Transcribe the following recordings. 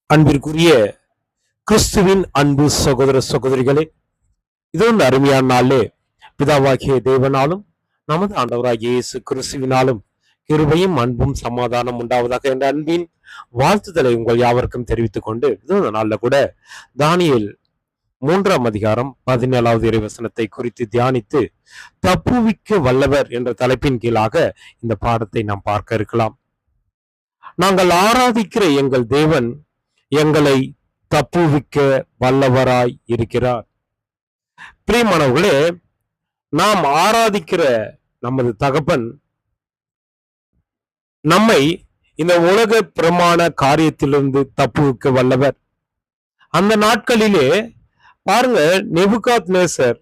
அன்பிற்குரிய கிறிஸ்துவின் அன்பு சகோதர சகோதரிகளே, இது ஒரு அருமையான நாளே. பிதாவாகிய தேவனாலும் நமது ஆண்டவராகிய இயேசு கிறிஸ்துவினாலும் கிருபையும் அன்பும் சமாதானம் உண்டாவதாக என்ற அன்பின் வாழ்த்துதலை உங்கள் யாவருக்கும் தெரிவித்துக் கொண்டு, இது நாள்ல கூட தானியேல் 3ஆம் அதிகாரம் 17வது இறைவசனத்தை குறித்து தியானித்து தப்புவிக்க வல்லவர் என்ற தலைப்பின் கீழாக இந்த பாடத்தை நாம் பார்க்க இருக்கலாம். நாங்கள் ஆராதிக்கிற எங்கள் தேவன் எங்களை தப்புவிக்க வல்லவராய் இருக்கிறார். பிரியமானவர்களே, நாம் ஆராதிக்கிற நமது தகப்பன் நம்மை இந்த உலக பிரமாண காரியத்திலிருந்து தப்புவிக்க வல்லவர். அந்த நாட்களிலே பாருங்க, நேபுகாத்நேசர்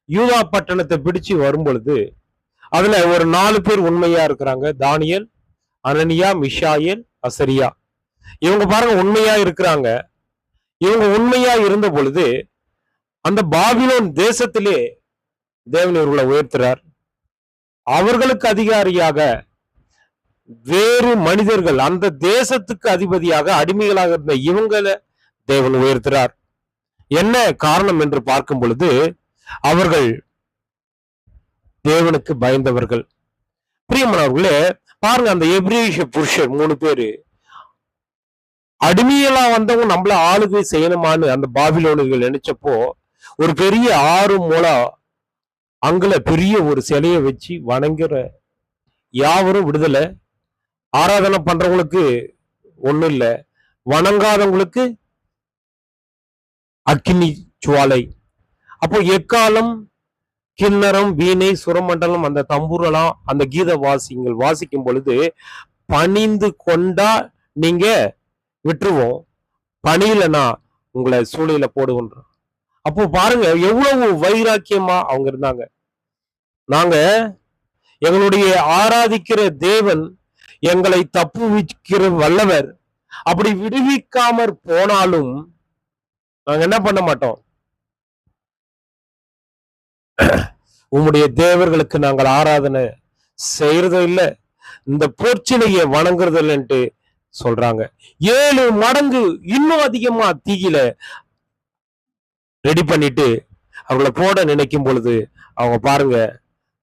யூதா பட்டணத்தை பிடிச்சு வரும் பொழுது அதுல ஒரு 4 பேர் உண்மையா இருக்கிறாங்க. தானியேல், அனனியா, மிஷாயேல், அசரியா. இவங்க பாருங்க உண்மையா இருக்கிறாங்க. இவங்க உண்மையா இருந்த பொழுது அந்த பாபிலோன் தேசத்திலே தேவன் இவர்களை உயர்த்துறார். அவர்களுக்கு அதிகாரியாக வேறு மனிதர்கள், அந்த தேசத்துக்கு அதிபதியாக அடிமைகளாக இருந்த இவங்களை தேவன் உயர்த்துறார். என்ன காரணம் என்று பார்க்கும் பொழுது அவர்கள் தேவனுக்கு பயந்தவர்கள். பிரியமானவர்களே, பாருங்க, அந்த எபிரேய புருஷர் 3 பேரு அடிமையெல்லா வந்தவங்க நம்மள ஆளுகை செய்யணுமான்னு அந்த பாபிலோனியர்கள் நினைச்சப்போ ஒரு பெரிய 6 மூலம் அங்குல பெரிய ஒரு சிலையை வச்சு வணங்குற யாவரும் விடுதலை. ஆராதனை பண்றவங்களுக்கு ஒண்ணும் இல்லை, வணங்காதவங்களுக்கு அக்கினி சுவாலை. அப்போ எக்காலம், கிண்ணறம், வீணை, சுரமண்டலம், அந்த தம்புரெல்லாம் அந்த கீத வாசிக்கும் பொழுது பணிந்து கொண்டா நீங்க விட்டுருவோம், பணியிலனா உங்களை சூளையில போடுவோம். அப்போ பாருங்க எவ்வளவு வைராக்கியமா அவங்க இருந்தாங்க. நாங்க எங்களுடைய ஆராதிக்கிற தேவன் எங்களை தப்புவிக்கிற வல்லவர். அப்படி விடுவிக்காமற் போனாலும் நாங்க என்ன பண்ண மாட்டோம், உம்முடைய தேவர்களுக்கு நாங்கள் ஆராதனை செய்யறதும் இல்லை, இந்த பொற்சிலையை வணங்குறது இல்லைன்ட்டு சொல்றாங்க. 7 மடங்கு இன்னும் அதிகமா தீயில ரெடி பண்ணிட்டு அவங்களை போட நினைக்கும் பொழுது அவங்க பாருங்க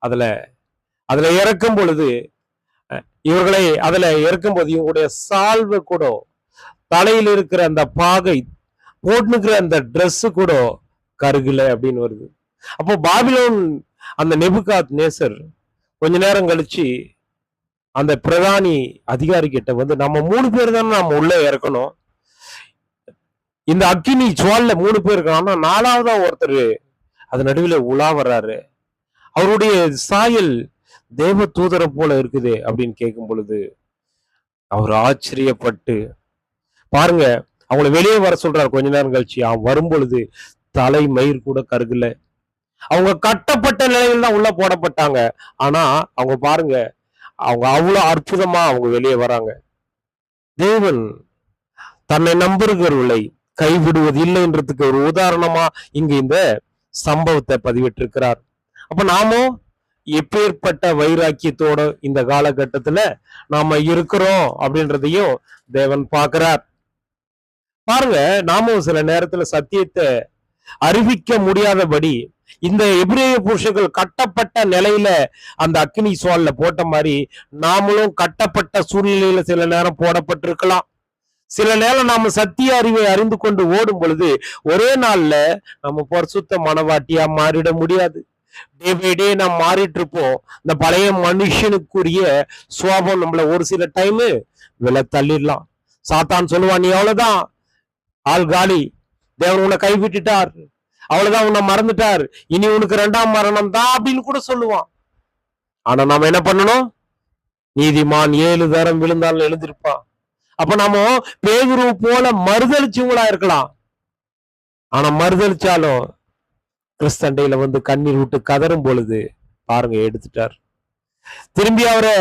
அதுல இறக்கும் பொழுது இவர்களை அதுல இறக்கும் போது இவங்களுடைய சால்வை கூட, தலையில் இருக்கிற அந்த பாகை, போட்டுக்கிற அந்த ட்ரெஸ் கூட கருகுல அப்படின்னு வருது. அப்போ பாபிலோன் அந்த நேபுகாத்நேசர் கொஞ்ச நேரம் கழிச்சு அந்த பிரதானி அதிகாரி கிட்ட வந்து, நம்ம 3 பேர் தானே நம்ம உள்ள இறக்கணும், இந்த அக்கினி சுவால்ல 3 பேர் இருக்காங்க, 4வதா ஒருத்தர் அது நடுவில் உலா வர்றாரு, அவருடைய சாயல் தேவ தூதரை போல இருக்குது அப்படின்னு கேட்கும் பொழுது அவர் ஆச்சரியப்பட்டு பாருங்க அவங்களை வெளியே வர சொல்றாரு. கொஞ்ச நேரம் கழிச்சு அவன் வரும் பொழுது தலை மயிர் கூட கருகல. அவங்க கட்டப்பட்ட நிலையில் தான் உள்ள போடப்பட்டாங்க. ஆனா அவங்க பாருங்க, அவங்க அவ்வளவு அற்புதமா அவங்க வெளியே வராங்க. தேவன் தன்னை நம்புகிறவர்களை கைவிடுவது இல்லை என்றதுக்கு ஒரு உதாரணமா இங்க இந்த சம்பவத்தை பதிவிட்டிருக்கிறார். அப்ப நாமும் எப்பேற்பட்ட வைராக்கியத்தோட இந்த காலகட்டத்துல நாம இருக்கிறோம் அப்படின்றதையும் தேவன் பார்க்கிறார். பாருங்க, நாமும் சில நேரத்துல சத்தியத்தை அறிவிக்க முடியாதபடி இந்த எபிரேய புருஷர்கள் கட்டப்பட்ட நிலையில அந்த அக்கினி சுவால்ல போட்ட மாதிரி நாமளும் கட்டப்பட்ட சூழ்நிலையில சில நேரம் போடப்பட்டிருக்கலாம். சில நேரம் நாம சத்திய அறிவை அறிந்து கொண்டு ஓடும் பொழுது ஒரே நாள்ல நம்ம பரிசுத்த மனவாட்டியா மாறிட முடியாது. டே பை டே நாம் மாறிட்டு இருப்போம். இந்த பழைய மனுஷனுக்குரிய சுவாபம் நம்மள ஒரு சில டைமு விலை தள்ளிடலாம். சாத்தான் சொல்லுவான், நீ அவ்வளவுதான், ஆள் காலி, தேவன் உன்னை கைவிட்டுட்டார், அவ்வளவுதான், உன்னை மறந்துட்டார், இனி உனக்கு 2ஆம் மரணம் தான் அப்படின்னு கூட சொல்லுவான். ஆனா நாம என்ன பண்ணணும், நீதிமான் 7 தரம் விழுந்தாலும் எழுந்திருப்பான். அப்ப நாம பேதுரு போல மறுதளிச்சவங்களா இருக்கலாம். ஆனா மறுதளிச்சாலும் கிறிஸ்தண்டையில வந்து கண்ணீர் விட்டு கதறும் பொழுது பாருங்க எடுத்துட்டார். திரும்பி அவரை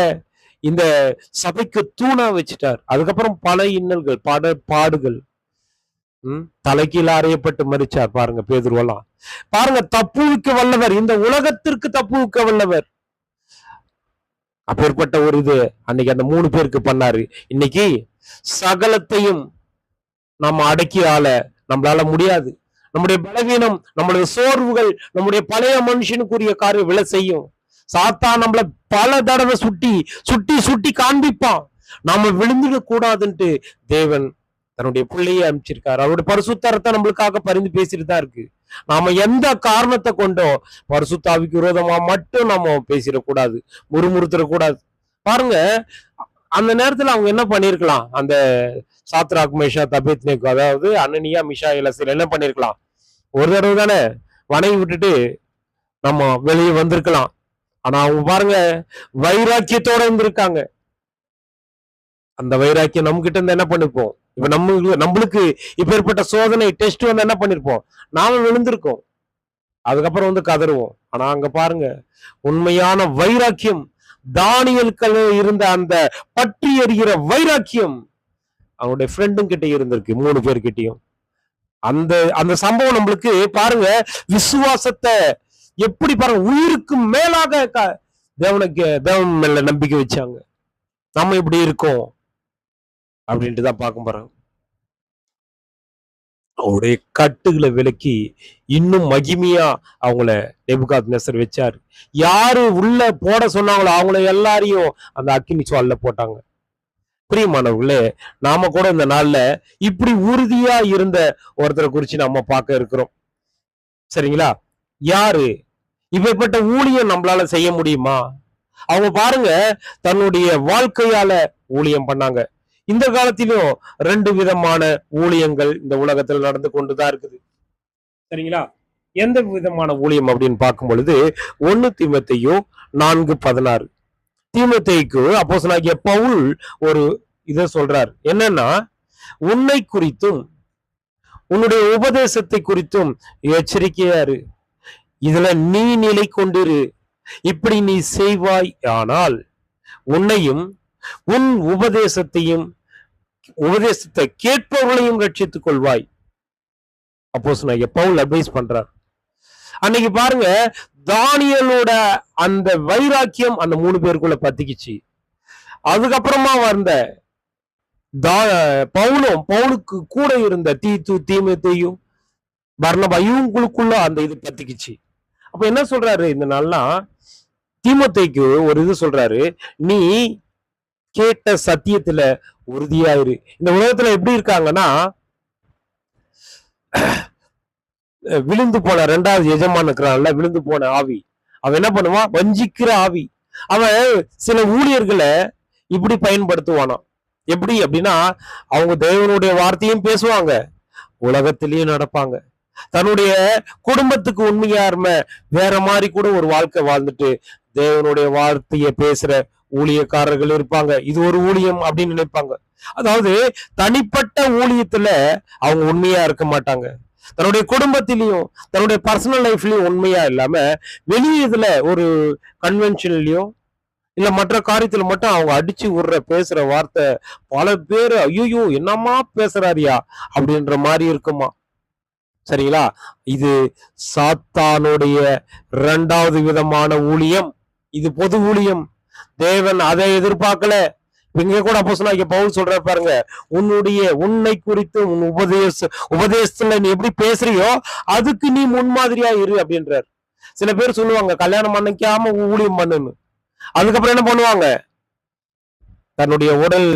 இந்த சபைக்கு தூணா வச்சுட்டார். அதுக்கப்புறம் பல இன்னல்கள், பல பாடுகள், தலைக்கீழ அறையப்பட்டு மறிச்சார். பாருங்க பேதுருவெல்லாம் பாருங்க, தப்புவிக்க வல்லவர், இந்த உலகத்திற்கு தப்புவிக்க வல்லவர். அப்பேற்பட்ட ஒரு இது அன்னைக்கு அந்த 3 பேருக்கு பண்ணாரு. இன்னைக்கு சகலத்தையும் நம்ம அடக்கி ஆள நம்மளால முடியாது. நம்முடைய பலவீனம், நம்முடைய சோர்வுகள், நம்முடைய பழைய மனுஷனுக்குரிய காரியம் விழ செய்யும். சாத்தான் நம்மள பல தடவை சுட்டி சுட்டி சுட்டி காண்பிப்பான். நாம விழுந்துட கூடாதுன்ட்டு தேவன் தன்னுடைய பிள்ளையை அனுப்பிச்சிருக்காரு. அவருடைய பரிசுத்தரத்தை நம்மளுக்காக பரிந்து பேசிட்டு தான் இருக்கு. நாம எந்த காரணத்தை கொண்டோ பரிசுத்தாவிக்கு விரோதமா மட்டும் நாம பேசிடக்கூடாது, முறுமுறுத்திடக்கூடாது. பாருங்க, அந்த நேரத்துல அவங்க என்ன பண்ணிருக்கலாம்? அந்த சாத்ராக் மேஷாக் அபேத்நேகோ, அதாவது அனனியா மிஷாயேல் என்ன பண்ணிருக்கலாம்? ஒரு தடவை தானே வணங்கி விட்டுட்டு நம்ம வெளியே வந்திருக்கலாம். ஆனா அவங்க பாருங்க, வைராக்கியத்தோட இருந்திருக்காங்க. அந்த வைராக்கியம் நம்ம கிட்ட இருந்து என்ன பண்ணிருப்போம்? இப்ப நம்மளுக்கு இப்ப ஏற்பட்ட சோதனை டெஸ்ட் வந்து என்ன பண்ணிருப்போம்? நாம விழுந்திருக்கோம். அதுக்கப்புறம் வந்து கதறுவோம். ஆனா அங்க பாருங்க, உண்மையான வைராக்கியம், தானியலுக்கு இருந்த அந்த பற்றி எறிகிற வைராக்கியம் அவனுடைய ஃப்ரெண்டும் கிட்ட இருந்திருக்கு, 3 பேர்கிட்டயும். அந்த அந்த சம்பவம் நம்மளுக்கு பாருங்க, விசுவாசத்தை எப்படி பாருங்க, உயிருக்கு மேலாக தேவன் மேல நம்பிக்கை வச்சாங்க. நம்ம இப்படி இருக்கோம் அப்படின்ட்டு தான் பார்க்க போறோம். அவருடைய கட்டுகளை விலக்கி இன்னும் மகிமையா அவங்கள நேபுகாத்நேசர் வச்சாரு. யாரு உள்ள போட சொன்னாங்களோ அவங்கள எல்லாரையும் அந்த அக்கினி சுவால்ல போட்டாங்க. பிரியமானவர்களே, நாம கூட இந்த நாள்ல இப்படி உறுதியா இருந்த ஒருத்தரை குறிச்சு நம்ம பார்க்க இருக்கிறோம். சரிங்களா? யாரு? இப்பேற்பட்ட ஊழியம் நம்மளால செய்ய முடியுமா? அவங்க பாருங்க, தன்னுடைய வாழ்க்கையால ஊழியம் பண்ணாங்க. இந்த காலத்திலும் 2 விதமான ஊழியங்கள் இந்த உலகத்தில் நடந்து கொண்டுதான் இருக்குது. சரிங்களா? எந்த விதமான ஊழியம் அப்படின்னு பார்க்கும் பொழுது 1 தீமோத்தேயு 4:16. தீமோத்தேயுக்கு அப்போஸ்தலனாகிய பவுல் ஒரு இதை சொல்றார். என்னன்னா, உன்னை குறித்தும் உன்னுடைய உபதேசத்தை குறித்தும் எச்சரிக்கையா இரு. இதுல நீ நிலை கொண்டிரு. இப்படி நீ செய்வாய் ஆனால் உன்னையும் உன் உபதேசத்தை கேட்பவர்களையும் ரட்சித்துக் கொள்வாய். அப்போஸ்தலனாகிய பவுல் அட்வைஸ் பண்றார். அன்னைக்கு பாருங்க, தானியலோட அந்த வைராக்கியம் அந்த 3 பேருக்குள்ள பத்திக்குச்சு. அதுக்கப்புறமா வந்த பவுலுக்கு கூட இருந்த தீமோத்தேயும் பர்னபா, இவங்களுக்குள்ள அந்த இது பத்திக்குச்சு. அப்ப என்ன சொல்றாரு இந்த நாள்லாம்? தீமோத்தேயுக்கு ஒரு இது சொல்றாரு, நீ கேட்ட சத்தியத்துல உறுதியாயிரு. இந்த உலகத்துல எப்படி இருக்காங்கன்னா, விழுந்து போன 2வது எஜமான் இருக்கிறான்ல, விழுந்து போன ஆவி, அவன் என்ன பண்ணுவான்? வஞ்சிக்கிற ஆவி. அவன் சில ஊழியர்களை இப்படி பயன்படுத்துவானா. எப்படி அப்படின்னா, அவங்க தேவனுடைய வார்த்தையும் பேசுவாங்க, உலகத்திலேயும் நடப்பாங்க. தன்னுடைய குடும்பத்துக்கு உண்மையாரும வேற மாதிரி கூட ஒரு வாழ்க்கை வாழ்ந்துட்டு தேவனுடைய வார்த்தையை பேசுற ஊழியக்காரர்கள் இருப்பாங்க. இது ஒரு ஊழியம் அப்படின்னு நினைப்பாங்க. அதாவது தனிப்பட்ட ஊழியத்துல அவங்க உண்மையா இருக்க மாட்டாங்க. தன்னுடைய குடும்பத்திலையும் தன்னுடைய பர்சனல் லைஃப்லயும் உண்மையா இல்லாம வெளியே இதுல ஒரு கன்வென்ஷன்லயும் இல்ல மற்ற காரியத்துல மட்டும் அவங்க அடிச்சு விடுற பேசுற வார்த்தை பல பேரு ஐயோ என்னமா பேசுறாரியா அப்படின்ற மாதிரி இருக்குமா. சரிங்களா? இது சாத்தானுடைய 2வது விதமான ஊழியம். இது பொது ஊழியம். தேவன் அதை எதிர்பார்க்கல. இங்க கூட அப்போஸ்தலனாகிய பவுல் சொல்ற பாருங்க, உன்னை குறித்து உன் உபதேசத்துல நீ எப்படி பேசுறியோ அதுக்கு நீ முன்மாதிரியா இரு அப்படின்றார். சில பேர் சொல்லுவாங்க, கல்யாணம் பண்ணிக்காம ஊழியம் பண்ணுன்னு. அதுக்கப்புறம் என்ன பண்ணுவாங்க? தன்னுடைய உடல்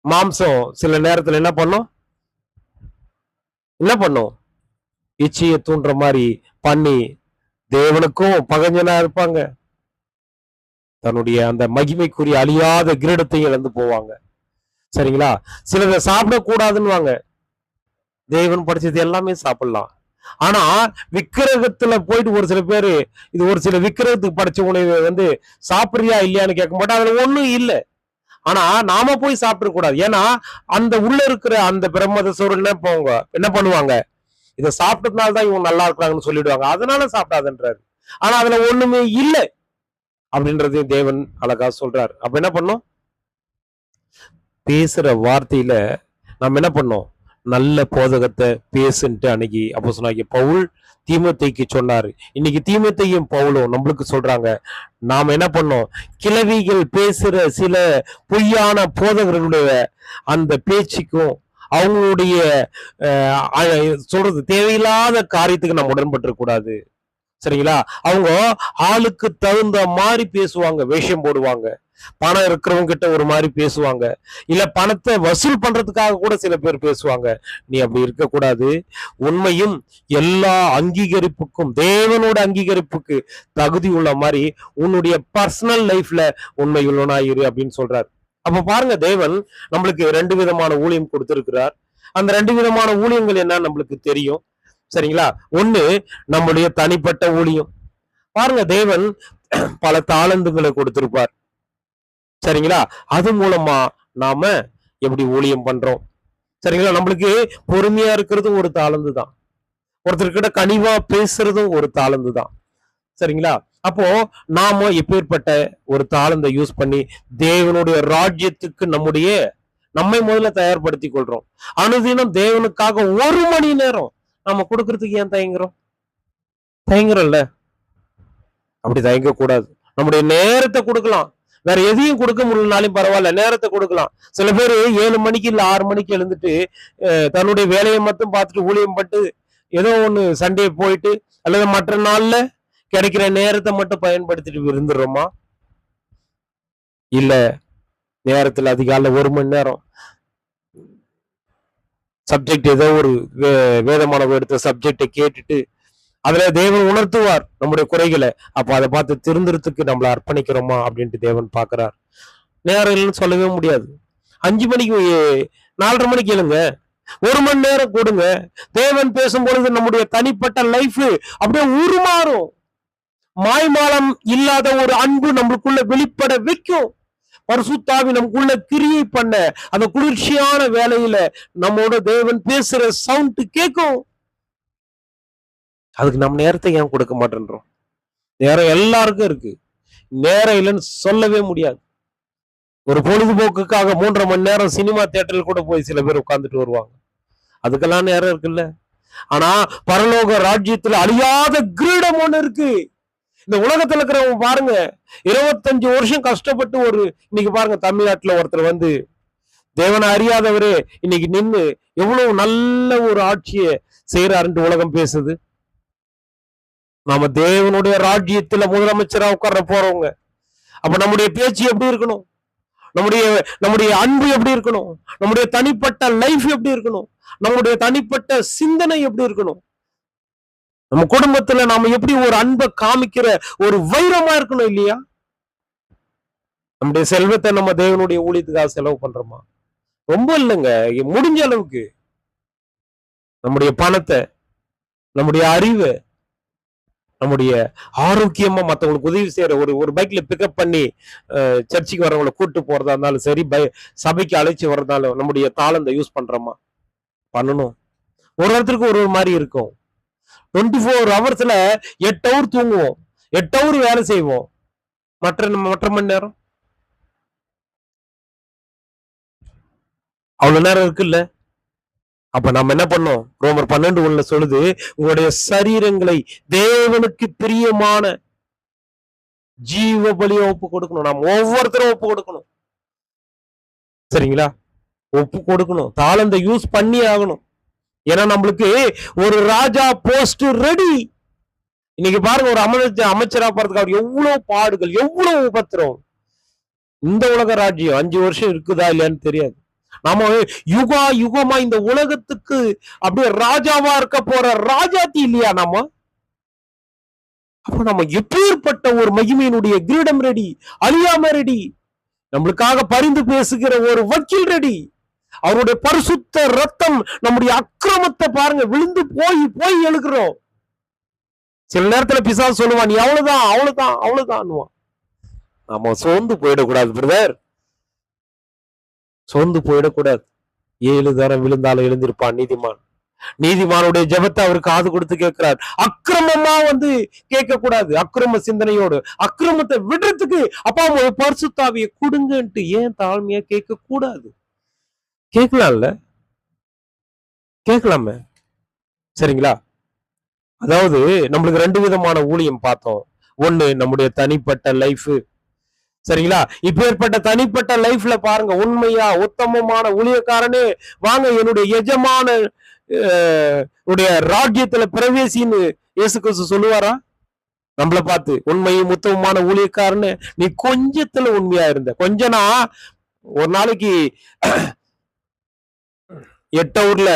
மாம்சம் சில நேரத்துல என்ன பண்ணும்? இச்சையை தூண்டுற மாதிரி பண்ணி தேவனுக்கும் பகஞ்சனா இருப்பாங்க. தன்னுடைய அந்த மகிமைக்குரிய அழியாத கிரீடத்தையும் இழந்து போவாங்க. சரிங்களா? சிலதை சாப்பிடக்கூடாதுன்னு தேவன் படிச்சது எல்லாமே சாப்பிடலாம். ஆனா விக்கிரகத்துல போயிட்டு ஒரு சில பேரு இது ஒரு சில விக்கிரகத்துக்கு படிச்ச உணவை சாப்பிடுறியா இல்லையான்னு கேட்க மாட்டா. அதுல ஒண்ணும் இல்லை. ஆனா நாம போய் சாப்பிட கூடாது. ஏன்னா அந்த உள்ள இருக்கிற அந்த பிரம்மதேசர் என்ன பண்ணுவாங்க? இதை சாப்பிட்டதுனாலதான் இவங்க நல்லா இருக்கிறாங்கன்னு சொல்லிடுவாங்க. அதனால சாப்பிடாதுன்றாரு. ஆனா அதுல ஒண்ணுமே இல்லை அப்படின்றது தேவன் அழகா சொல்றாரு. அப்ப என்ன பண்ணோம்? பேசுற வார்த்தையில நம்ம என்ன பண்ணோம்? நல்ல போதகத்தை பேசுன்ட்டு அன்னைக்கு அப்போஸ்தலனாகிய பவுல் தீமோத்தேயுக்கு சொன்னாரு. இன்னைக்கு தீமோத்தேயும் பவுலும் நம்மளுக்கு சொல்றாங்க, நாம என்ன பண்ணோம்? கிழவிகள் பேசுற சில பொய்யான போதகர்களுடைய அந்த பேச்சுக்கும் அவங்களுடைய சொல்றது தேவையில்லாத காரியத்துக்கு நம்ம உடன்பட்டு கூடாது. சரிங்களா? அவங்க ஆளுக்கு தகுந்த மாதிரி பேசுவாங்க, வேஷம் போடுவாங்க. பணம் இருக்கிறவங்க கிட்ட ஒரு மாதிரி பேசுவாங்க, இல்ல பணத்தை வசூல் பண்றதுக்காக கூட சில பேர் பேசுவாங்க. நீ அப்படி இருக்கக்கூடாது. உண்மையும் எல்லா அங்கீகரிப்புக்கும், தேவனோட அங்கீகரிப்புக்கு தகுதி உள்ள மாதிரி உன்னுடைய பர்சனல் லைஃப்ல உண்மை உள்ளவனாயிரு அப்படின்னு சொல்றாரு. அப்ப பாருங்க, தேவன் நம்மளுக்கு 2 விதமான ஊழியம் கொடுத்திருக்கிறார். அந்த 2 விதமான ஊழியங்கள் என்ன நம்மளுக்கு தெரியும். சரிங்களா? ஒண்ணு நம்முடைய தனிப்பட்ட ஊழியம். பாருங்க, தேவன் பல தாளந்துகளை கொடுத்திருப்பார். சரிங்களா? அது மூலமா நாம எப்படி ஊழியம் பண்றோம். சரிங்களா? நம்மளுக்கு பொறுமையா இருக்கிறது ஒரு தாளந்து தான். ஒருத்தர்கிட்ட கனிவா பேசுறதும் ஒரு தாளந்து தான். சரிங்களா? அப்போ நாம எப்பேற்பட்ட ஒரு தாளந்தை யூஸ் பண்ணி தேவனுடைய ராஜ்யத்துக்கு நம்மை முதல்ல தயார்படுத்திக் கொள்றோம். அனுதினம் தேவனுக்காக 1 மணி நேரம் நம்ம கொடுக்கறதுக்கு ஏன் தயங்குறோம்ல? அப்படி தயங்க கூடாது. நம்முடைய நேரத்தை கொடுக்கலாம். வேற எதையும் கொடுக்க முடியலனாலும் பரவாயில்ல, நேரத்தை கொடுக்கலாம். சில பேர் 7 மணிக்கு இல்ல 6 மணிக்கு எழுந்துட்டு தன்னுடைய வேலையை மட்டும் பார்த்துட்டு ஊழியம் பட்டு ஏதோ ஒண்ணு சண்டே போயிட்டு அல்லது மற்ற நாள்ல கிடைக்கிற நேரத்தை மட்டும் பயன்படுத்திட்டு இருந்துடுறோமா? இல்ல, நேரத்துல அதிகாலை 1 மணி நேரம் சப்ஜெக்ட் ஏதோ ஒரு வேதமானவர் எடுத்த சப்ஜெக்டை கேட்டுட்டு அதுல தேவன் உணர்த்துவார் நம்முடைய குறைகளை. அப்ப அதை பார்த்து திருந்துறதுக்கு நம்மளை அர்ப்பணிக்கிறோமா அப்படின்ட்டு தேவன் பாக்குறார். நேரம் இல்லைன்னு சொல்லவே முடியாது. 5 மணிக்கு 4:30 மணிக்கு எழுங்க, 1 மணி நேரம் கொடுங்க. தேவன் பேசும்பொழுது நம்முடைய தனிப்பட்ட லைஃப் அப்படியே உருமாறும். மாய்மாலம் இல்லாத ஒரு அன்பு நம்மளுக்குள்ள வெளிப்பட வைக்கும். பரிசுத்தாவி நமக்குள்ள கிரியை பண்ண அந்த குளிர்ச்சியான வேலையில நம்மோட தேவன் பேசுற சவுண்ட் கேட்கும். அதுக்கு நம்ம நேரத்தை ஏன் கொடுக்க மாட்டேன்றோம்? நேரம் எல்லாருக்கும் இருக்கு, நேரம் இல்லைன்னு சொல்லவே முடியாது. ஒரு பொழுதுபோக்குக்காக 3.5 மணி நேரம் சினிமா தியேட்டர்ல கூட போய் சில பேர் உட்கார்ந்துட்டு வருவாங்க. அதுக்கெல்லாம் நேரம் இருக்குல்ல. ஆனா பரலோக ராஜ்யத்துல அழியாத கிரீடம் ஒண்ணு இருக்கு. இந்த உலகத்துல இருக்கிறவங்க பாருங்க, 25 வருஷம் கஷ்டப்பட்டு இன்னைக்கு பாருங்க, தமிழ்நாட்டுல ஒருத்தர் வந்து தேவனை அறியாதவரே இன்னைக்கு நின்று எவ்வளவு நல்ல ஒரு ஆட்சியை செய்யறாருன்ட்டு உலகம் பேசுது. நாம தேவனுடைய ராஜ்யத்துல முதலமைச்சரா உட்கார போறவங்க. அப்ப நம்முடைய பேச்சு எப்படி இருக்கணும்? நம்முடைய அன்பு எப்படி இருக்கணும்? நம்முடைய தனிப்பட்ட லைஃப் எப்படி இருக்கணும்? நம்முடைய தனிப்பட்ட சிந்தனை எப்படி இருக்கணும்? நம்ம குடும்பத்துல நாம எப்படி ஒரு அன்பை காமிக்கிற ஒரு வைரமா இருக்கணும் இல்லையா? நம்முடைய செல்வத்தை நம்ம தேவனுடைய ஊழியத்துக்காக செலவு பண்றோமா? ரொம்ப இல்லைங்க, முடிஞ்ச அளவுக்கு நம்முடைய பணத்தை, நம்முடைய அறிவை, நம்முடைய ஆரோக்கியமா மற்றவங்களுக்கு உதவி செய்யற ஒரு பைக்ல பிக்கப் பண்ணி சர்ச்சுக்கு வரவங்களை கூட்டு போறதா இருந்தாலும் சரி, சபைக்கு அழைச்சி வர்றதாலும் நம்முடைய தாளந்தை யூஸ் பண்றோமா? பண்ணணும். ஒரு ஒருத்தருக்கு ஒரு மாதிரி இருக்கும். 24 ஹவர்ஸ்ல 8 ஹவர் தூங்குவோம், 8 ஹவர் வேலை செய்வோம். மற்ற மணி நேரம் அவ்வளவு நேரம் இருக்குல்ல. அப்ப நம்ம என்ன பண்ணோம்? ரோமர் 12:1 சொல்லுது, உங்களுடைய சரீரங்களை தேவனுக்கு பிரியமான ஜீவ பலியை ஒப்பு கொடுக்கணும். நாம் ஒவ்வொருத்தரும் ஒப்பு கொடுக்கணும். சரிங்களா? ஒப்பு கொடுக்கணும். தாளந்தை யூஸ் பண்ணி ஆகணும். ஏன்னா நம்மளுக்கு ஒரு ராஜா போஸ்ட் ரெடி. இன்னைக்கு பாருங்க, ஒரு அமைச்சரா போறதுக்கு அவர் எவ்வளவு பாடுகள், எவ்வளவு உபத்திரம். இந்த உலக ராஜ்யம் 5 வருஷம் இருக்குதா இல்லையான்னு தெரியாது. நாம யுகமா இந்த உலகத்துக்கு அப்படியே ராஜாவா இருக்க போற ராஜாத்தி இல்லையா நாம? அப்ப நம்ம எப்பேற்பட்ட ஒரு மகிமையினுடைய கிரீடம் ரெடி, அழியாம ரெடி. நம்மளுக்காக பரிந்து பேசுகிற ஒரு வக்கீல் ரெடி. அவருடைய பரிசுத்த ரத்தம் நம்முடைய அக்கிரமத்தை பாருங்க விழுந்து போய் எழுகிறோம். சில நேரத்துல பிசாசு சொல்லுவான், நீ அவ்வளவுதான். நாம சோர்ந்து போயிடக்கூடாது பிரதர், சோர்ந்து போயிடக்கூடாது. 7 தரம் விழுந்தாலும் எழுந்திருப்பான் நீதிமானுடைய ஜெபத்தை அவர் காது கொடுத்து கேட்கிறார். அக்கிரமமா கேட்க கூடாது. அக்கிரம சிந்தனையோடு அக்கிரமத்தை விடுறதுக்கு அப்பா பரிசுத்தாவியை கொடுங்கன்ட்டு ஏன் தாழ்மையா கேட்க கூடாது? கேட்கலாம்ல, கேட்கலாமே. சரிங்களா? அதாவது நம்மளுக்கு 2 விதமான ஊழியம் பார்த்தோம். ஒண்ணு நம்முடைய தனிப்பட்ட லைஃப். சரிங்களா? இப்பேற்பட்ட தனிப்பட்ட லைஃப்ல பாருங்க, உண்மையா உத்தமமான ஊழியக்காரனே வாங்க என்னுடைய எஜமான உடைய ராஜ்யத்துல பிரவேசின்னு இயேசு கிறிஸ்து சொல்லுவாரா? நம்மள பார்த்து உண்மையும் உத்தமமான ஊழியக்காரன்னு, நீ கொஞ்சத்துல உண்மையா இருந்த. கொஞ்சனா ஒரு நாளைக்கு 8 ஹவர்ல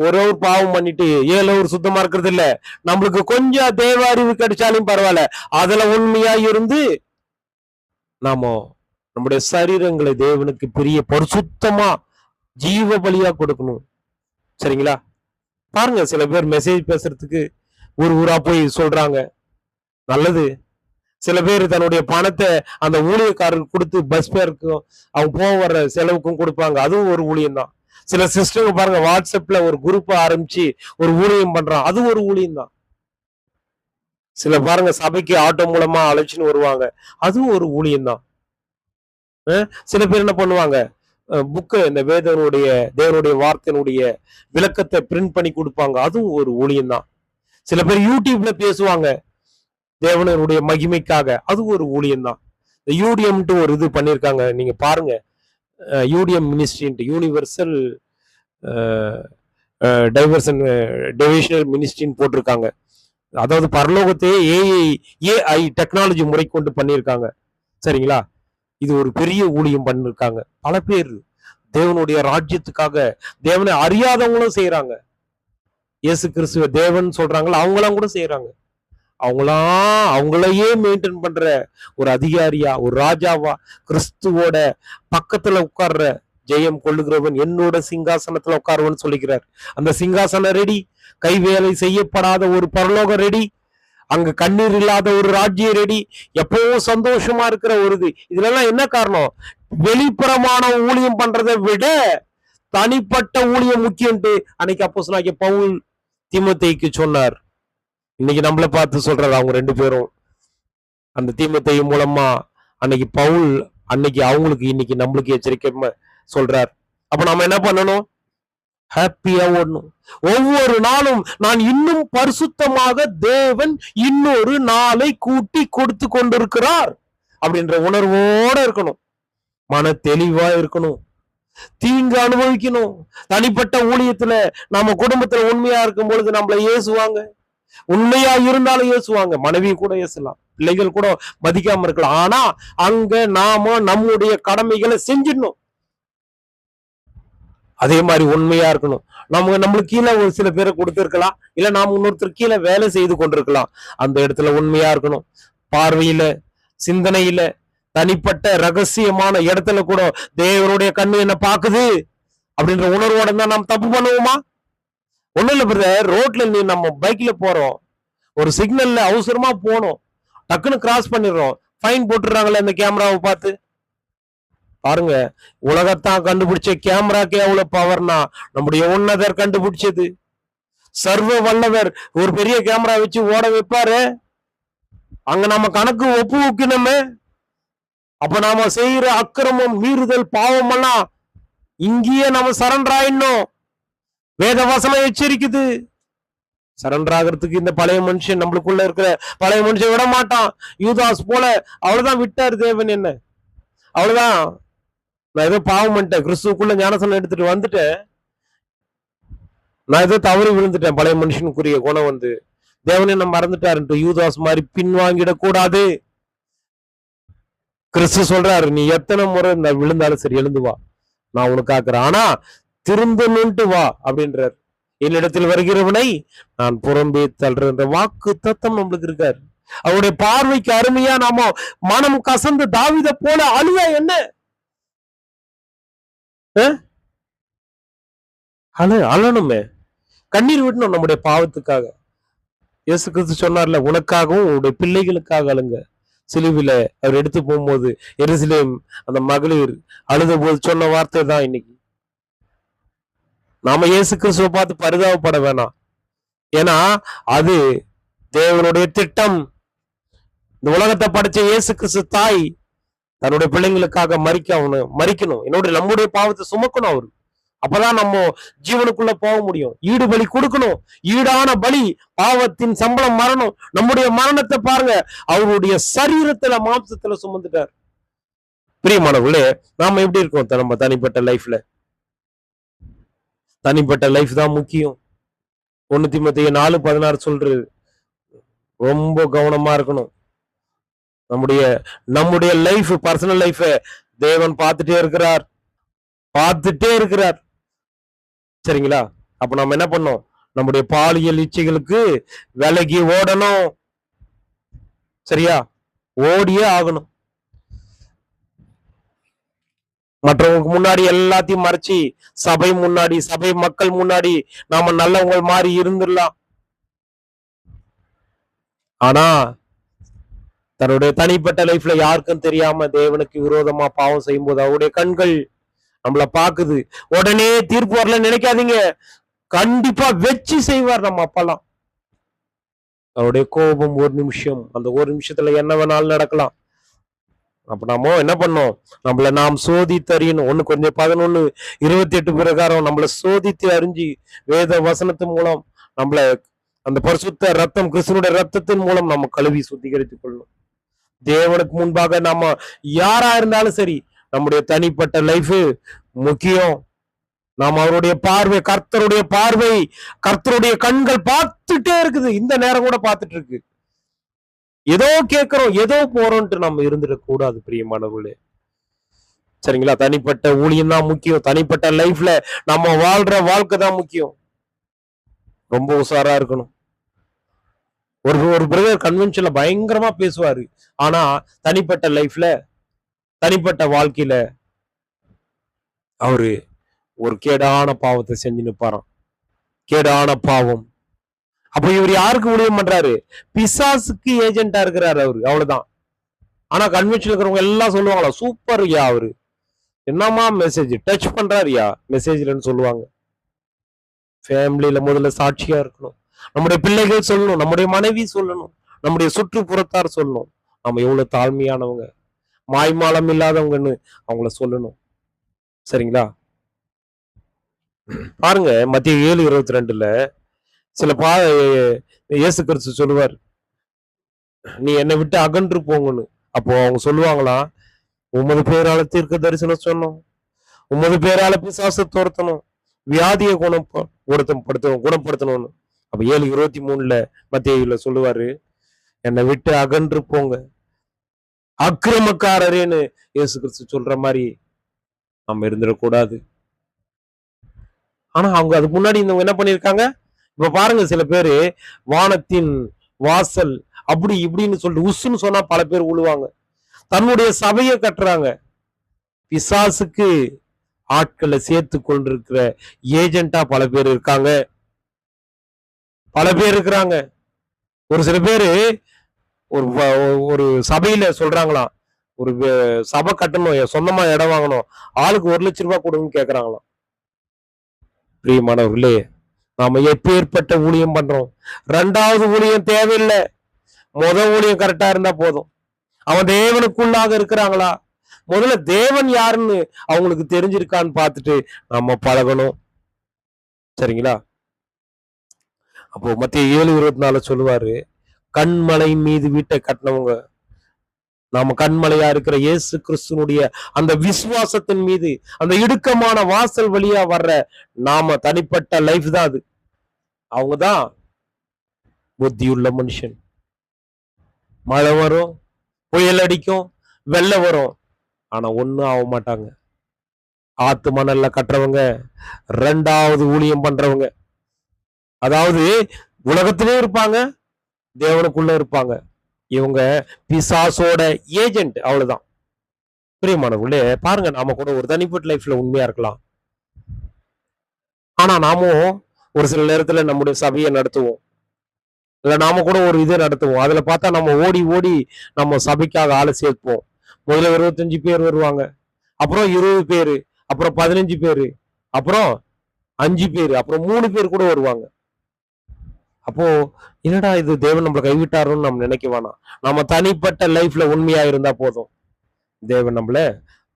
ஒரு ஹவர் பாவம் பண்ணிட்டு 7 ஹவர் சுத்தமா இருக்கிறது இல்ல. நம்மளுக்கு கொஞ்சம் தேவ அறிவு கிடைச்சாலும் பரவாயில்ல, அதுல உண்மையா இருந்து நாம நம்முடைய சரீரங்களை தேவனுக்கு பெரிய பரிசுத்தமா ஜீவ பலியா கொடுக்கணும். சரிங்களா? பாருங்க, சில பேர் மெசேஜ் பேசுறதுக்கு ஊர் ஊரா போய் சொல்றாங்க, நல்லது. சில பேர் தன்னுடைய பணத்தை அந்த ஊழியக்காரருக்கு கொடுத்து பஸ் பேருக்கும் அவங்க போக வர்ற செலவுக்கும் கொடுப்பாங்க, அதுவும் ஒரு ஊழியம் தான். சில சிஸ்டர் பாருங்க, வாட்ஸ்அப்ல ஒரு குரூப் ஆரம்பிச்சு ஒரு ஊழியம் பண்றான், அது ஒரு ஊழியம் தான். சில பாருங்க சபைக்கு ஆட்டோ மூலமா அழைச்சின்னு வருவாங்க, அதுவும் ஒரு ஊழியம் தான். சில பேர் என்ன பண்ணுவாங்க, புக்கு இந்த தேவனுடைய வார்த்தையினுடைய விளக்கத்தை பிரிண்ட் பண்ணி கொடுப்பாங்க, அதுவும் ஒரு ஊழியம் தான். சில பேர் யூடியூப்ல பேசுவாங்க தேவனுடைய மகிமைக்காக, அது ஒரு ஊழியம் தான். இந்த யூடிஎம்ட்டு ஒரு இது பண்ணியிருக்காங்க, நீங்க பாருங்க. யூடிஎம் மினிஸ்ட்ரின்ட்டு யூனிவர்சல் டிவிஷனல் மினிஸ்ட்ரின்னு போட்டிருக்காங்க. அதாவது பரலோகத்தையே ஏஐ டெக்னாலஜி முறை கொண்டு பண்ணியிருக்காங்க. சரிங்களா? இது ஒரு பெரிய ஊழியம் பண்ணிருக்காங்க. பல பேர் தேவனுடைய ராஜ்யத்துக்காக தேவனை அறியாதவங்களும் செய்யறாங்க. இயேசு கிறிஸ்துவ தேவன் சொல்றாங்களா, அவங்களாம் கூட செய்யறாங்க. அவங்களையே மெயின்டைன் பண்ற ஒரு அதிகாரியா, ஒரு ராஜாவா, கிறிஸ்துவோட பக்கத்துல உட்கார்ற ஜெயம் கொள்ளுகிறவன் என்னோட சிங்காசனத்துல உட்காருவன்னு சொல்லிக்கிறார். அந்த சிங்காசனம் ரெடி, கைவேலை செய்யப்படாத ஒரு பரலோகம் ரெடி, அங்க கண்ணீர் இல்லாத ஒரு ராஜ்யம் ரெடி, எப்பவும் சந்தோஷமா இருக்கிற ஒரு இது. இதுல எல்லாம் என்ன காரணம்? வெளிப்புறமான ஊழியம் பண்றதை விட தனிப்பட்ட ஊழியம் முக்கியம்ட்டு அன்னைக்கு அப்போஸ்தலனாகிய பவுல் தீமோத்தேயுக்கு சொன்னார். இன்னைக்கு நம்மள பார்த்து சொல்றாரு. அவங்க 2 பேரும் அந்த தீமோத்தேயு மூலமா அன்னைக்கு பவுல் அன்னைக்கு அவங்களுக்கு இன்னைக்கு நம்மளுக்கு எச்சரிக்கை சொல்றார். அப்ப நம்ம என்ன பண்ணணும்? ஹாப்பியா ஓடணும். ஒவ்வொரு நாளும் நான் இன்னும் பரிசுத்தமாக தேவன் இன்னொரு நாளை கூட்டி கொடுத்து கொண்டிருக்கிறார் அப்படின்ற உணர்வோட இருக்கணும். மன தெளிவா இருக்கணும். தீங்கு அனுபவிக்கணும். தனிப்பட்ட ஊழியத்துல நம்ம குடும்பத்துல உண்மையா இருக்கும் பொழுது நம்மள ஏசுவாங்க. உண்மையா இருந்தாலும் ஏசுவாங்க. மனைவி கூட ஏசலாம், பிள்ளைகள் கூட மதிக்காம இருக்கலாம். ஆனா அங்க நாம நம்முடைய கடமைகளை செஞ்சிடணும். அதே மாதிரி உண்மையா இருக்கணும். நம்மளுக்கு கீழே ஒரு சில பேரை கொடுத்திருக்கலாம், இல்ல நாம இன்னொருத்தர் கீழே வேலை செய்து கொண்டிருக்கலாம். அந்த இடத்துல உண்மையா இருக்கணும். பார்வையில, சிந்தனையில, தனிப்பட்ட ரகசியமான இடத்துல கூட தேவனுடைய கண்ணு என்ன பாக்குது அப்படின்ற உணர்வோட தான் நாம் தப்பு பண்ணுவோமா? ஒண்ணும் இல்ல பிரதர், ரோட்ல நம்ம பைக்ல போறோம், ஒரு சிக்னல்ல அவசரமா போனோம், டக்குன்னு கிராஸ் பண்ணிடுறோம், ஃபைன் போட்டுறாங்களே அந்த கேமராவை பார்த்து. பாருங்க, உலகத்தான் கண்டுபிடிச்ச கேமராக்கு எவ்வளவு பவர்னா நம்முடைய உன்னதர் கண்டுபிடிச்சது. சர்வ வல்லவர் ஒரு பெரிய கேமரா வச்சு ஓட வைப்பாரு. அங்க நம்ம கணக்கு ஒப்பு வைக்கணுமே. அப்ப நாம செய்யற அக்கிரமம், மீறுதல், பாவம் எல்லாம் இங்கேயே நம்ம சரண்டர் ஆயிடணும். வேத வசனம் எச்சரிக்குது. சரண்டர் ஆகிறதுக்கு இந்த பழைய மனுஷன், நம்மளுக்குள்ள இருக்கிற பழைய மனுஷன் விட மாட்டான். யூதாஸ் போல அவ்வளவுதான் விட்டாரு தேவன் என்ன. அவ்வளவுதான், நான் ஏதோ பாவம் பண்ணிட்டேன், கிறிஸ்துக்குள்ள ஞானசனம் எடுத்துட்டு வந்துட்டேன், நான் ஏதோ தவறு விழுந்துட்டேன், பழைய மனுஷனுக்குரிய குணம் வந்து தேவனை நம்ம மறந்துட்டாருன்ட்டு யூதாஸ் மாதிரி பின்வாங்கிடக் கூடாது. கிறிஸ்து சொல்றாரு, நீ எத்தனை முறை விழுந்தாலும் சரி எழுந்து வா, நான் உனக்கு காக்குறேன், ஆனா திருந்தணுன்ட்டு வா அப்படின்றார். என்னிடத்தில் வருகிறவனை நான் புறம்பே தள்ளுற வாக்கு தத்தம் நம்மளுக்கு இருக்காரு. அவருடைய பார்வைக்கு அருமையா நாம மனம் கசந்து தாவீத போல அழுவ என்ன அழணுமே, கண்ணீர் விடணும் நம்முடைய பாவத்துக்காக. இயேசு கிறிஸ்து சொன்னார்ல, உனக்காகவும் உன்னுடைய பிள்ளைகளுக்காக அழுங்க. சிலுவில அவர் எடுத்து போகும்போது எருசலேம் அந்த மகளிர் அழுத போது சொன்ன வார்த்தை தான் இன்னைக்கு. நாம இயேசு கிறிஸ்துவை பார்த்து பரிதாபப்பட வேணாம். ஏன்னா அது தேவனுடைய திட்டம். இந்த உலகத்தை படைச்ச இயேசு கிறிஸ்து தாய் தன்னுடைய பிள்ளைங்களுக்காக மறிக்கணும். நம்முடைய பாவத்தை சுமக்கணும் அவரு. அப்பதான் நம்ம ஜீவனுக்குள்ள போக முடியும். ஈடு பலி கொடுக்கணும். ஈடான பலி, பாவத்தின் சம்பளம் மரணம். நம்முடைய மரணத்தை பாருங்க, அவருடைய சரீரத்துல மாம்சத்துல சுமந்துட்டார். பிரியமானவர்களே, நாம எப்படி இருக்கோம் நம்ம தனிப்பட்ட லைஃப்ல? தனிப்பட்ட லைஃப் தான் முக்கியம். 1 தீமோத்தேயு 4:16 சொல்றது. ரொம்ப கவனமா இருக்கணும். நம்முடைய நம்முடைய லைஃப், பர்சனல் லைஃப தேவன் பார்த்துட்டே இருக்கிறார். பார்த்துட்டே இருக்கிறார். சரிங்களா? அப்ப நம்ம என்ன பண்ணோம்? நம்முடைய பாலியல் இச்சைகளுக்கு விலகி ஓடணும். சரியா? ஓடியே ஆகணும். மற்றவங்களுக்கு முன்னாடி எல்லாத்தையும் மறைச்சு, சபை முன்னாடி, சபை மக்கள் முன்னாடி நாம நல்லவங்க மாதிரி இருந்துடலாம். ஆனா தன்னுடைய தனிப்பட்ட லைஃப்ல யாருக்கும் தெரியாம தேவனுக்கு விரோதமா பாவம் செய்யும் போது அவருடைய கண்கள் நம்மள பாக்குது. உடனே தீர்ப்பு வரலன்னு நினைக்காதீங்க. கண்டிப்பா வெற்றி செய்வார் நம்ம அப்பெல்லாம். அவருடைய கோபம் ஒரு நிமிஷம், அந்த ஒரு நிமிஷத்துல என்ன வேணாலும் நடக்கலாம். அப்ப நாம என்ன பண்ணோம்? நம்மள நாம் சோதித்து அறியணும். 1 கொரிந்தியர் 11:28 பிரகாரம் நம்மள சோதித்து அறிஞ்சு வேத வசனத்தின் மூலம் நம்மள அந்த பரிசுத்த ரத்தம், கிறிஸ்துனுடைய ரத்தத்தின் மூலம் நம்ம கழுவி சுத்திகரித்துக் கொள்ளணும். தேவனுக்கு முன்பாக நாம யாரா இருந்தாலும் சரி, நம்முடைய தனிப்பட்ட லைஃப் முக்கியம். நாம் அவருடைய பார்வை, கர்த்தருடைய பார்வை, கர்த்தருடைய கண்கள் பார்த்துட்டே இருக்குது. இந்த நேரம் கூட பார்த்துட்டு இருக்கு. ஏதோ கேட்கிறோம், ஏதோ போறோம்ட்டு நம்ம இருந்துடக் கூடாது பிரியமானவர்களே. சரிங்களா? தனிப்பட்ட ஊழியம் தான் முக்கியம். தனிப்பட்ட லைஃப்ல நம்ம வாழ்ற வாழ்க்கை தான் முக்கியம். ரொம்ப உஷாரா இருக்கணும். ஒரு பிரதர் கன்வென்ஷன்ல பயங்கரமா பேசுவாரு. ஆனா தனிப்பட்ட லைஃப்ல, தனிப்பட்ட வாழ்க்கையில அவரு ஒரு கேடான பாவத்தை செஞ்சு நிப்பாராம். கேடான பாவம். அப்ப இவர் யாருக்கு ஊழியம் பண்றாரு? பிசாசுக்கு ஏஜென்டா இருக்கிறாரு அவரு. அவ்வளவுதான். ஆனா கன்வென்ஷன்ல இருக்கிறவங்க எல்லாம் சொல்லுவாங்களா, சூப்பர் யா அவரு, என்னமா மெசேஜ் டச் பண்றாருயா மெசேஜ்லன்னு சொல்லுவாங்க. ஃபேமிலியில முதல்ல சாட்சியா இருக்கணும். நம்முடைய பிள்ளைகள் சொல்லணும், நம்முடைய மனைவி சொல்லணும், நம்முடைய சுற்றுப்புறத்தார் சொல்லணும் நம்ம எவ்வளவு தாழ்மையானவங்க, மாய்மாலம் இல்லாதவங்கன்னு அவங்கள சொல்லணும். சரிங்களா? பாருங்க, மத்திய 7:22 சில இயேசு கிறிஸ்து சொல்லுவார், நீ என்னை விட்டு அகன்று போங்கன்னு. அப்போ அவங்க சொல்லுவாங்களாம், உமது பேரால தீர்க்க தரிசனம் சொன்னோம், உமது பேரால பிசாசு துரத்தணும், வியாதியை குணப்படுத்தணும்னு. அப்ப 7:23 மத்தியில சொல்லுவாரு, என்னை விட்டு அகன்று போங்க அக்கிரமக்காரரேன்னு இயேசு கிறிஸ்து சொல்ற மாதிரி நம்ம இருந்துடக்கூடாது. ஆனா அவங்க அதுக்கு முன்னாடி இந்த என்ன பண்ணிருக்காங்க? இப்ப பாருங்க, சில பேரு வானத்தின் வாசல் அப்படி இப்படின்னு சொல்லிட்டு உசுன்னு சொன்னா பல பேர் உழுவாங்க. தன்னுடைய சபையை கட்டுறாங்க. பிசாசுக்கு ஆட்களை சேர்த்து கொண்டிருக்கிற ஏஜென்டா பல பேர் இருக்காங்க. பல பேர் இருக்கிறாங்க. ஒரு சில பேரு ஒரு சபையில சொல்றாங்களாம், ஒரு சபை கட்டணும், சொந்தமா இடம் வாங்கணும், ஆளுக்கு 1 லட்சம் ரூபாய் கொடுங்கன்னு கேக்குறாங்களாம். பிரியமானவர்களே, நாம எப்பேற்பட்ட ஊழியம் பண்றோம்? 2வது ஊழியம் தேவையில்லை. ஊழியம் கரெக்டா இருந்தா போதும். அவன் தேவனுக்குள்ளாக இருக்கிறாங்களா, முதல்ல தேவன் யாருன்னு அவங்களுக்கு தெரிஞ்சிருக்கான்னு பார்த்துட்டு நம்ம பழகணும். சரிங்களா? அப்போ மத்திய 7:24 சொல்லுவாரு, கண்மலையின் மீது வீட்டை கட்டினவங்க, நாம கண்மலையா இருக்கிற இயேசு கிறிஸ்துனுடைய அந்த விசுவாசத்தின் மீது, அந்த இடுக்கமான வாசல் வழியா வர்ற நாம தனிப்பட்ட லைஃப் தான் அது. அவங்கதான் புத்தியுள்ள மனுஷன். மழை வரும், புயல் அடிக்கும், வெள்ளம் வரும், ஆனா ஒண்ணும் ஆக மாட்டாங்க. ஆத்து மணல்ல கட்டுறவங்க, 2வது ஊழியம் பண்றவங்க. அதாவது உலகத்திலே இருப்பாங்க, தேவனுக்குள்ள இருப்பாங்க. இவங்க பிசாசோட ஏஜென்ட், அவ்வளவுதான். பிரியமானவர்களே, பாருங்க, நாம கூட ஒரு தனிப்பட்ட லைஃப்ல உண்மையா இருக்கலாம். ஆனா நாமும் ஒரு சில நேரத்துல நம்முடைய சபையை நடத்துவோம், இல்ல நாம கூட ஒரு இதை நடத்துவோம். அதுல பார்த்தா நம்ம ஓடி ஓடி நம்ம சபைக்காக ஆளை சேர்ப்போம். முதல்ல 25 பேர் வருவாங்க, அப்புறம் 20 பேரு, அப்புறம் 15 பேரு, அப்புறம் 5 பேரு, அப்புறம் 3 பேர் கூட வருவாங்க. அப்போ என்னடா இது, தேவன் நம்மளை கைவிட்டாருன்னு நம்ம நினைக்க வேணாம். நம்ம தனிப்பட்ட லைஃப்ல உண்மையா இருந்தா போதும், தேவன் நம்மள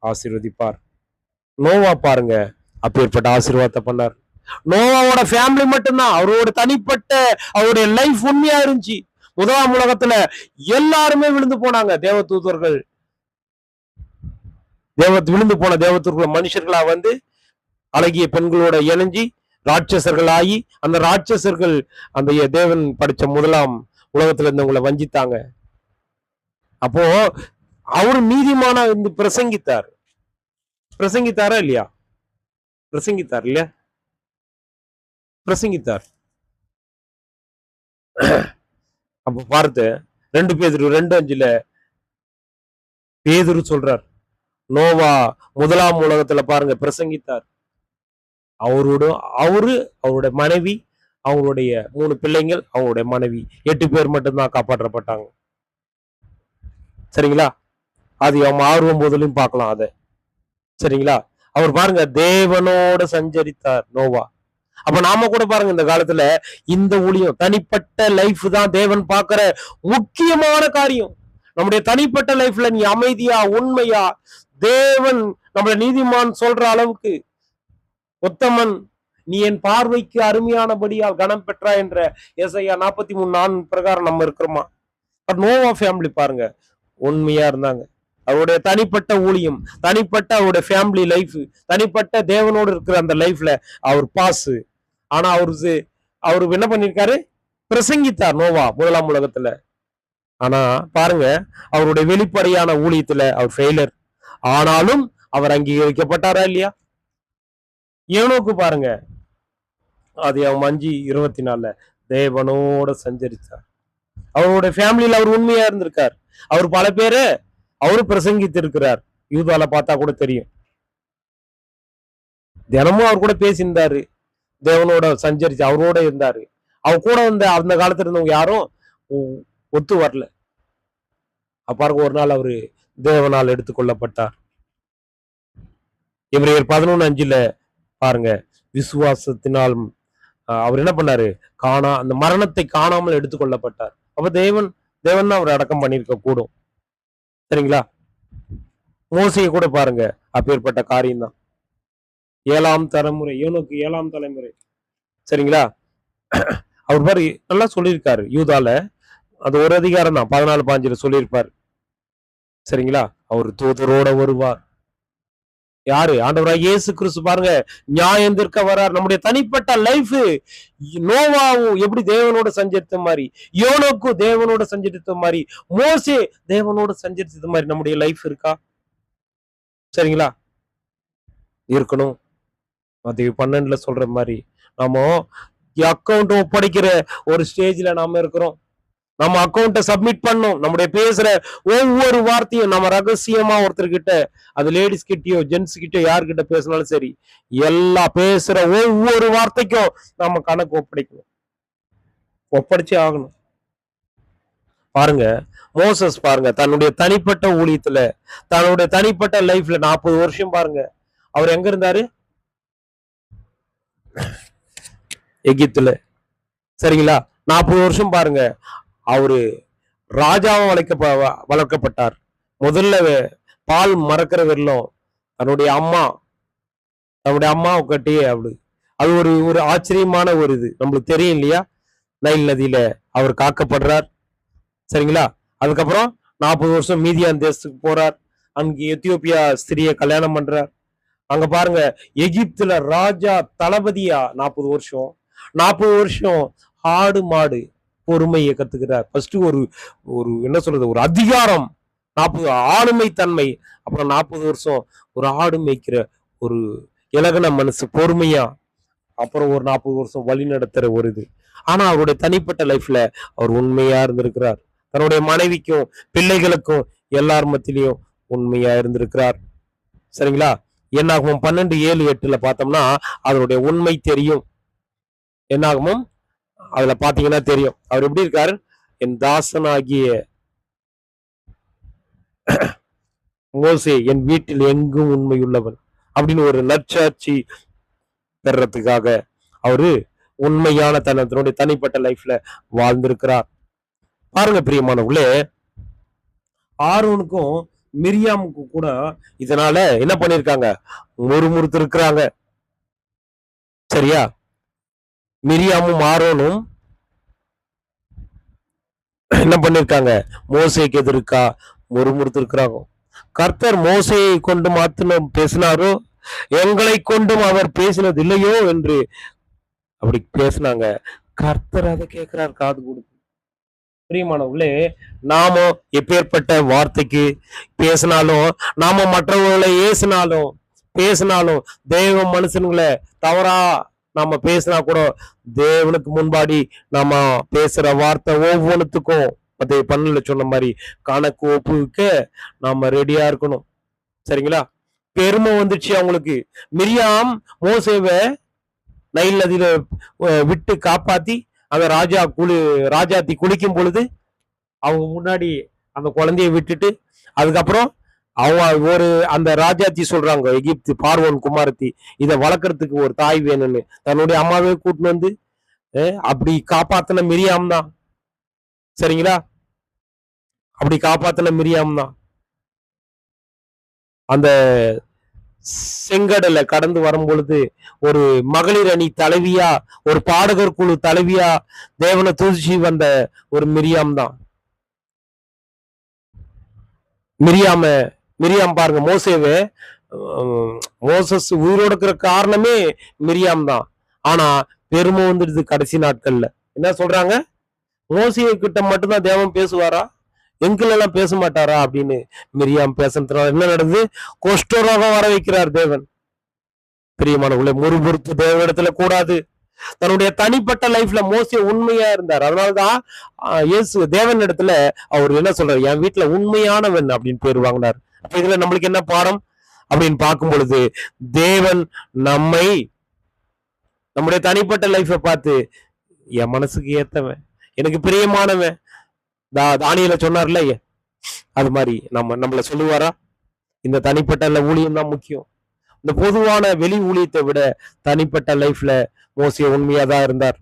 ஆசீர்வதிப்பார். நோவா பாருங்க, அப்பேற்பட்ட ஆசீர்வாதத்தை பண்ணார். நோவாவோட ஃபேமிலி மட்டும்தான், அவரோட தனிப்பட்ட அவருடைய லைஃப் உண்மையா இருந்துச்சு. 1ஆம் உலகத்துல எல்லாருமே விழுந்து போனாங்க, தேவ தூதர்கள். விழுந்து போன தேவத்திற்குள்ள மனுஷர்களா வந்து அழகிய பெண்களோட இணைஞ்சி ராட்சசர்கள் ஆகி, அந்த ராட்சசர்கள் அந்த தேவன் படிச்ச முதலாம் உலகத்துல இருந்தவங்களை வஞ்சித்தாங்க. அப்போ அவரு நீதிமானா இருந்து பிரசங்கித்தாரா இல்லையா? பிரசங்கித்தார் இல்லையா? பிரசங்கித்தார். அப்ப பார்த்து 2 பேதுரு 2:5 பேதுரு சொல்றார், நோவா முதலாம் உலகத்துல பாருங்க பிரசங்கித்தார். அவருடைய மனைவி, அவங்களுடைய 3 பிள்ளைங்கள், அவங்களுடைய மனைவி 8 பேர் மட்டும்தான் காப்பாற்றப்பட்டாங்க. சரிங்களா? அது அவன் 6:9 பார்க்கலாம் அதை. சரிங்களா? அவர் பாருங்க தேவனோட சஞ்சரித்தார் நோவா. அப்ப நாம கூட பாருங்க இந்த காலத்துல இந்த ஊழியம் தனிப்பட்ட லைஃப் தான் தேவன் பார்க்கிற முக்கியமான காரியம். நம்முடைய தனிப்பட்ட லைஃப்ல நீ அமைதியா உண்மையா தேவன் நம்மள நீதிமான் சொல்ற அளவுக்கு உத்தமன், நீ என் பார்வைக்கு அருமையானபடியால் கனம் பெற்றா என்ற ஏசாயா 43:4 பிரகாரம் நம்ம இருக்கிறோமா? பட் நோவா ஃபேமிலி பாருங்க உண்மையா இருந்தாங்க. அவருடைய தனிப்பட்ட ஊழியம், தனிப்பட்ட அவருடைய ஃபேமிலி லைஃப், தனிப்பட்ட தேவனோடு இருக்கிற அந்த லைஃப்ல அவர் பாஸ். ஆனா அவரு என்ன பண்ணிருக்காரு? பிரசங்கித்தார் நோவா முதலாம் உலகத்துல. ஆனா பாருங்க அவருடைய வெளிப்படையான ஊழியத்துல அவர் ஃபெயிலர். ஆனாலும் அவர் அங்கீகரிக்கப்பட்டாரா இல்லையா? ஏனோக்கு பாருங்க அது 5:24 தேவனோட சஞ்சரித்தார். அவருடைய ஃபேமிலியில அவர் உண்மையா இருந்திருக்கார். அவர் பல பேரை அவரு பிரசங்கித்து இருக்கிறார். யூதால பார்த்தா கூட தெரியும். தினமும் அவர் கூட பேசியிருந்தாரு, தேவனோட சஞ்சரிச்சு அவரோட இருந்தாரு. அவர் கூட அந்த காலத்துல இருந்தவங்க யாரும் ஒத்து வரல. அப்பாருக்கு ஒரு நாள் அவரு தேவனால் எடுத்துக்கொள்ளப்பட்டார். எபிரேயர் 11:5 பாருங்க விசுவாசத்தினால் அவர் என்ன பண்ணாரு? அந்த மரணத்தை காணாமல் எடுத்துக்கொள்ளப்பட்டார். அப்ப தேவன் தான் அவர் அடக்கம் பண்ணிருக்க கூடும். சரிங்களா? மோசையை கூட பாருங்க அப்பேற்பட்ட காரியம் தான். 7ஆம் தலைமுறை, யோனுக்கு 7ஆம் தலைமுறை. சரிங்களா? அவர் பாரு நல்லா சொல்லியிருக்காரு யூதால. அது ஒரு அதிகாரம் தான் 14:5 சொல்லியிருப்பாரு. சரிங்களா? அவர் தூதரோட வருவார். யாரு? ஆண்டவராக இயேசு கிறிஸ்து பாருங்க நியாயம் தீர்க்க வரார். நம்முடைய தனிப்பட்ட லைஃப் நோவாவும் எப்படி தேவனோட சஞ்சரித்த மாதிரி, யோனோக்கு தேவனோட சஞ்சரித்த மாதிரி, மோசே தேவனோட சஞ்சரித்த மாதிரி நம்முடைய லைஃப் இருக்கா? சரிங்களா? இருக்கணும். அது 12 சொல்ற மாதிரி நாம அக்கௌண்ட் ஒப்படைக்கிற ஒரு ஸ்டேஜ்ல நாம இருக்கிறோம். நம்ம அக்கௌண்ட்டை சப்மிட் பண்ணோம். நம்முடைய பேசுற ஒவ்வொரு வார்த்தையும் நம்ம ரகசியமா ஒருத்தர்கிட்ட, அது லேடிஸ் கிட்டயோ ஜென்ஸ் கிட்டயோ யார்கிட்ட பேசினாலும் சரி, எல்லா பேசுற ஒவ்வொரு வார்த்தைக்கும் நம்ம கணக்கு ஒப்படைச்சே ஆகணும். பாருங்க மோசஸ் பாருங்க தன்னுடைய தனிப்பட்ட ஊழியத்துல, தன்னுடைய தனிப்பட்ட லைஃப்ல 40 வருஷம் பாருங்க அவர் எங்க இருந்தாரு? எகிப்துல. சரிங்களா? 40 வருஷம் பாருங்க அவரு ராஜாவும் வளர்க்கப்பட்டார். முதல்ல பால் மறக்கிற வெள்ளம் தன்னுடைய அம்மாவை கட்டியே அது ஒரு ஆச்சரியமான ஒரு இது நம்மளுக்கு தெரியும் இல்லையா? நைல் நதியில அவர் காக்கப்படுறார். சரிங்களா? அதுக்கப்புறம் 40 வருஷம் மீதியான் தேசத்துக்கு போறார். அங்க எத்தியோப்பியா ஸ்திரிய கல்யாணம் பண்றார். அங்க பாருங்க எகிப்துல ராஜா தளபதியா 40 வருஷம் 40 வருஷம் ஆடு மாடு பொறுமையை கத்துக்கிறார். ஃபர்ஸ்ட் ஒரு என்ன சொல்றது, ஒரு அதிகாரம், 40 ஆளுமை தன்மை. அப்புறம் 40 வருஷம் ஒரு ஆடு மேய்க்கிற ஒரு இலகன மனசு பொறுமையா. அப்புறம் ஒரு 40 வருஷம் வழி நடத்துற ஒரு இது. ஆனா அவருடைய தனிப்பட்ட லைஃப்ல அவர் உண்மையா இருந்திருக்கிறார். தன்னுடைய மனைவிக்கும் பிள்ளைகளுக்கும் எல்லார் மத்தியிலையும் உண்மையா இருந்திருக்கிறார். சரிங்களா? என்னாகும் 12:7-8 பார்த்தோம்னா அதனுடைய உண்மை தெரியும். என்னாகும் அதுல பாத்தீங்கன்னா தெரியும் அவர் எப்படி இருக்காரு. என் தாசனாகிய மோசே என் வீட்டில் எங்கும் உண்மை உள்ளவன் அப்படின்னு ஒரு நற்சாட்சி பெறறதுக்காக அவரு உண்மையான தன்னுடைய தனிப்பட்ட லைஃப்ல வாழ்ந்திருக்கிறார். பாருங்க பிரியமானவர்களே, ஆரோனுக்கும் மிரியாமுக்கும் கூட இதனால என்ன பண்ணிருக்காங்க? முறுமுறுத்து இருக்கிறாங்க. சரியா? மிரியாமும் ஆரோனும் என்ன பண்ணிருக்காங்க? மோசேக்கு எதிர்க்கா முறுமுறுத்து இருக்கிறாங்க. கர்த்தர் மோசையை கொண்டு மாத்திரம் பேசினாரோ, எங்களை கொண்டும் அவர் பேசினது இல்லையோ என்று அப்படி பேசினாங்க. கர்த்தர் அதை கேட்கிறார் காது கொடுத்து. பிரியமானவர்களே, நாம எப்பேற்பட்ட வார்த்தைக்கு பேசினாலும், நாம மற்றவர்களை பேசினாலும் தேவ மனுஷனுங்களை தவறா நாம பேசினா கூட தேவனுக்கு முன்பாடி நாம பேசுற வார்த்தை ஒவ்வொன்றுத்துக்கும் அதை பண்ணல சொன்ன மாதிரி கணக்கு ஒப்புவிக்க நாம ரெடியா இருக்கணும். சரிங்களா? பெருமை வந்துச்சு அவங்களுக்கு. மிரியாம் மோசேவை நைல் நதியில விட்டு காப்பாத்தி அந்த ராஜாத்தி குளிக்கும் பொழுது அவங்க முன்னாடி அந்த குழந்தைய விட்டுட்டு, அதுக்கப்புறம் அவங்க அந்த ராஜாத்தி சொல்றாங்க, எகிப்து பார்வோன் குமாரத்தி, இதை வளர்க்கறதுக்கு ஒரு தாய் வேணும்னு தன்னுடைய அம்மாவே கூட்டின்னு வந்து அப்படி காப்பாத்தின மிரியாம் தான். சரிங்களா? அப்படி காப்பாத்தின மிரியாம் தான். அந்த செங்கடலை கடந்து வரும் பொழுது ஒரு மகளிர் அணி தலைவியா, ஒரு பாடகர் குழு தலைவியா தேவனை தூசி வந்த ஒரு மிரியாம் தான். மிரியாம் பாருங்க, மோசஸ் உயிரோடு இருக்கிற காரணமே மிரியாம் தான். ஆனா பெருமை வந்துடுது கடைசி நாட்கள்ல. என்ன சொல்றாங்க? மோசே கிட்ட மட்டும்தான் தேவன் பேசுவாரா, எங்களெல்லாம் பேச மாட்டாரா அப்படின்னு மிரியாம் பேசுறதுனால என்ன நடந்தது? குஷ்டரோகம் வர வைக்கிறார் தேவன். பிரியமானவர்களே, முறுமுறுப்பு தேவனிடத்துல கூடாது. தன்னுடைய தனிப்பட்ட லைஃப்ல மோசே உண்மையா இருந்தார். அதனாலதான் இயேசு தேவன் இடத்துல அவர் என்ன சொல்றாரு? என் வீட்டுல உண்மையானவன் அப்படின்னு பேர் வாங்கினார். அப்ப இதுல நம்மளுக்கு என்ன பாடம் அப்படின்னு பார்க்கும் பொழுது, தேவன் நம்முடைய தனிப்பட்ட லைஃபை பார்த்து என் மனசுக்கு ஏத்தவன், எனக்கு பிரியமானவன், தானியேல சொன்னார்ல, அது மாதிரி நம்மள சொல்லுவாரா? இந்த தனிப்பட்ட ஊழியம் தான் முக்கியம். இந்த பொதுவான வெளி ஊழியத்தை விட தனிப்பட்ட லைஃப்ல மோசே உண்மையா தான் இருந்தார்.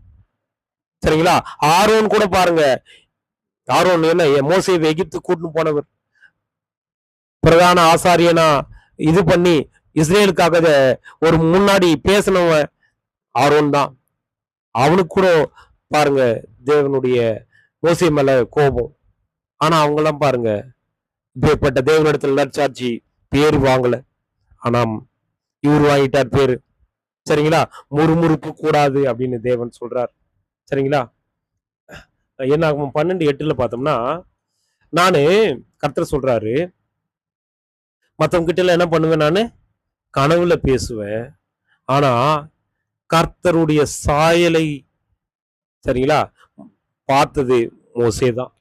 சரிங்களா? ஆரோன் கூட பாருங்க, ஆரோன் என்ன மோசேவை எகிப்து கூட்டின்னு போனவர், பிரதான ஆசாரியனா இது பண்ணி இஸ்ரேலுக்காக ஒரு முன்னாடி பேசினவன் ஆரோன் தான். அவனுக்கு கூட பாருங்க தேவனுடைய மோசே மேல கோபம். ஆனா அவங்கெல்லாம் பாருங்க இப்பேற்பட்ட தேவனிடத்துல நற்சாட்சி பேர் வாங்கல. ஆனா இவர் வாங்கிட்டார் பேரு. சரிங்களா? முறுமுறுப்பு கூடாது அப்படின்னு தேவன் சொல்றார். சரிங்களா? என்ன 12:8 பார்த்தோம்னா, நானு கர்த்தர் சொல்றாரு, மத்தவங்க கிட்ட என்ன பண்ணுவேன்? நானு கனவுல பேசுவேன். ஆனா கர்த்தருடைய சாயலை சரிங்களா பார்த்தது மோசே தான்.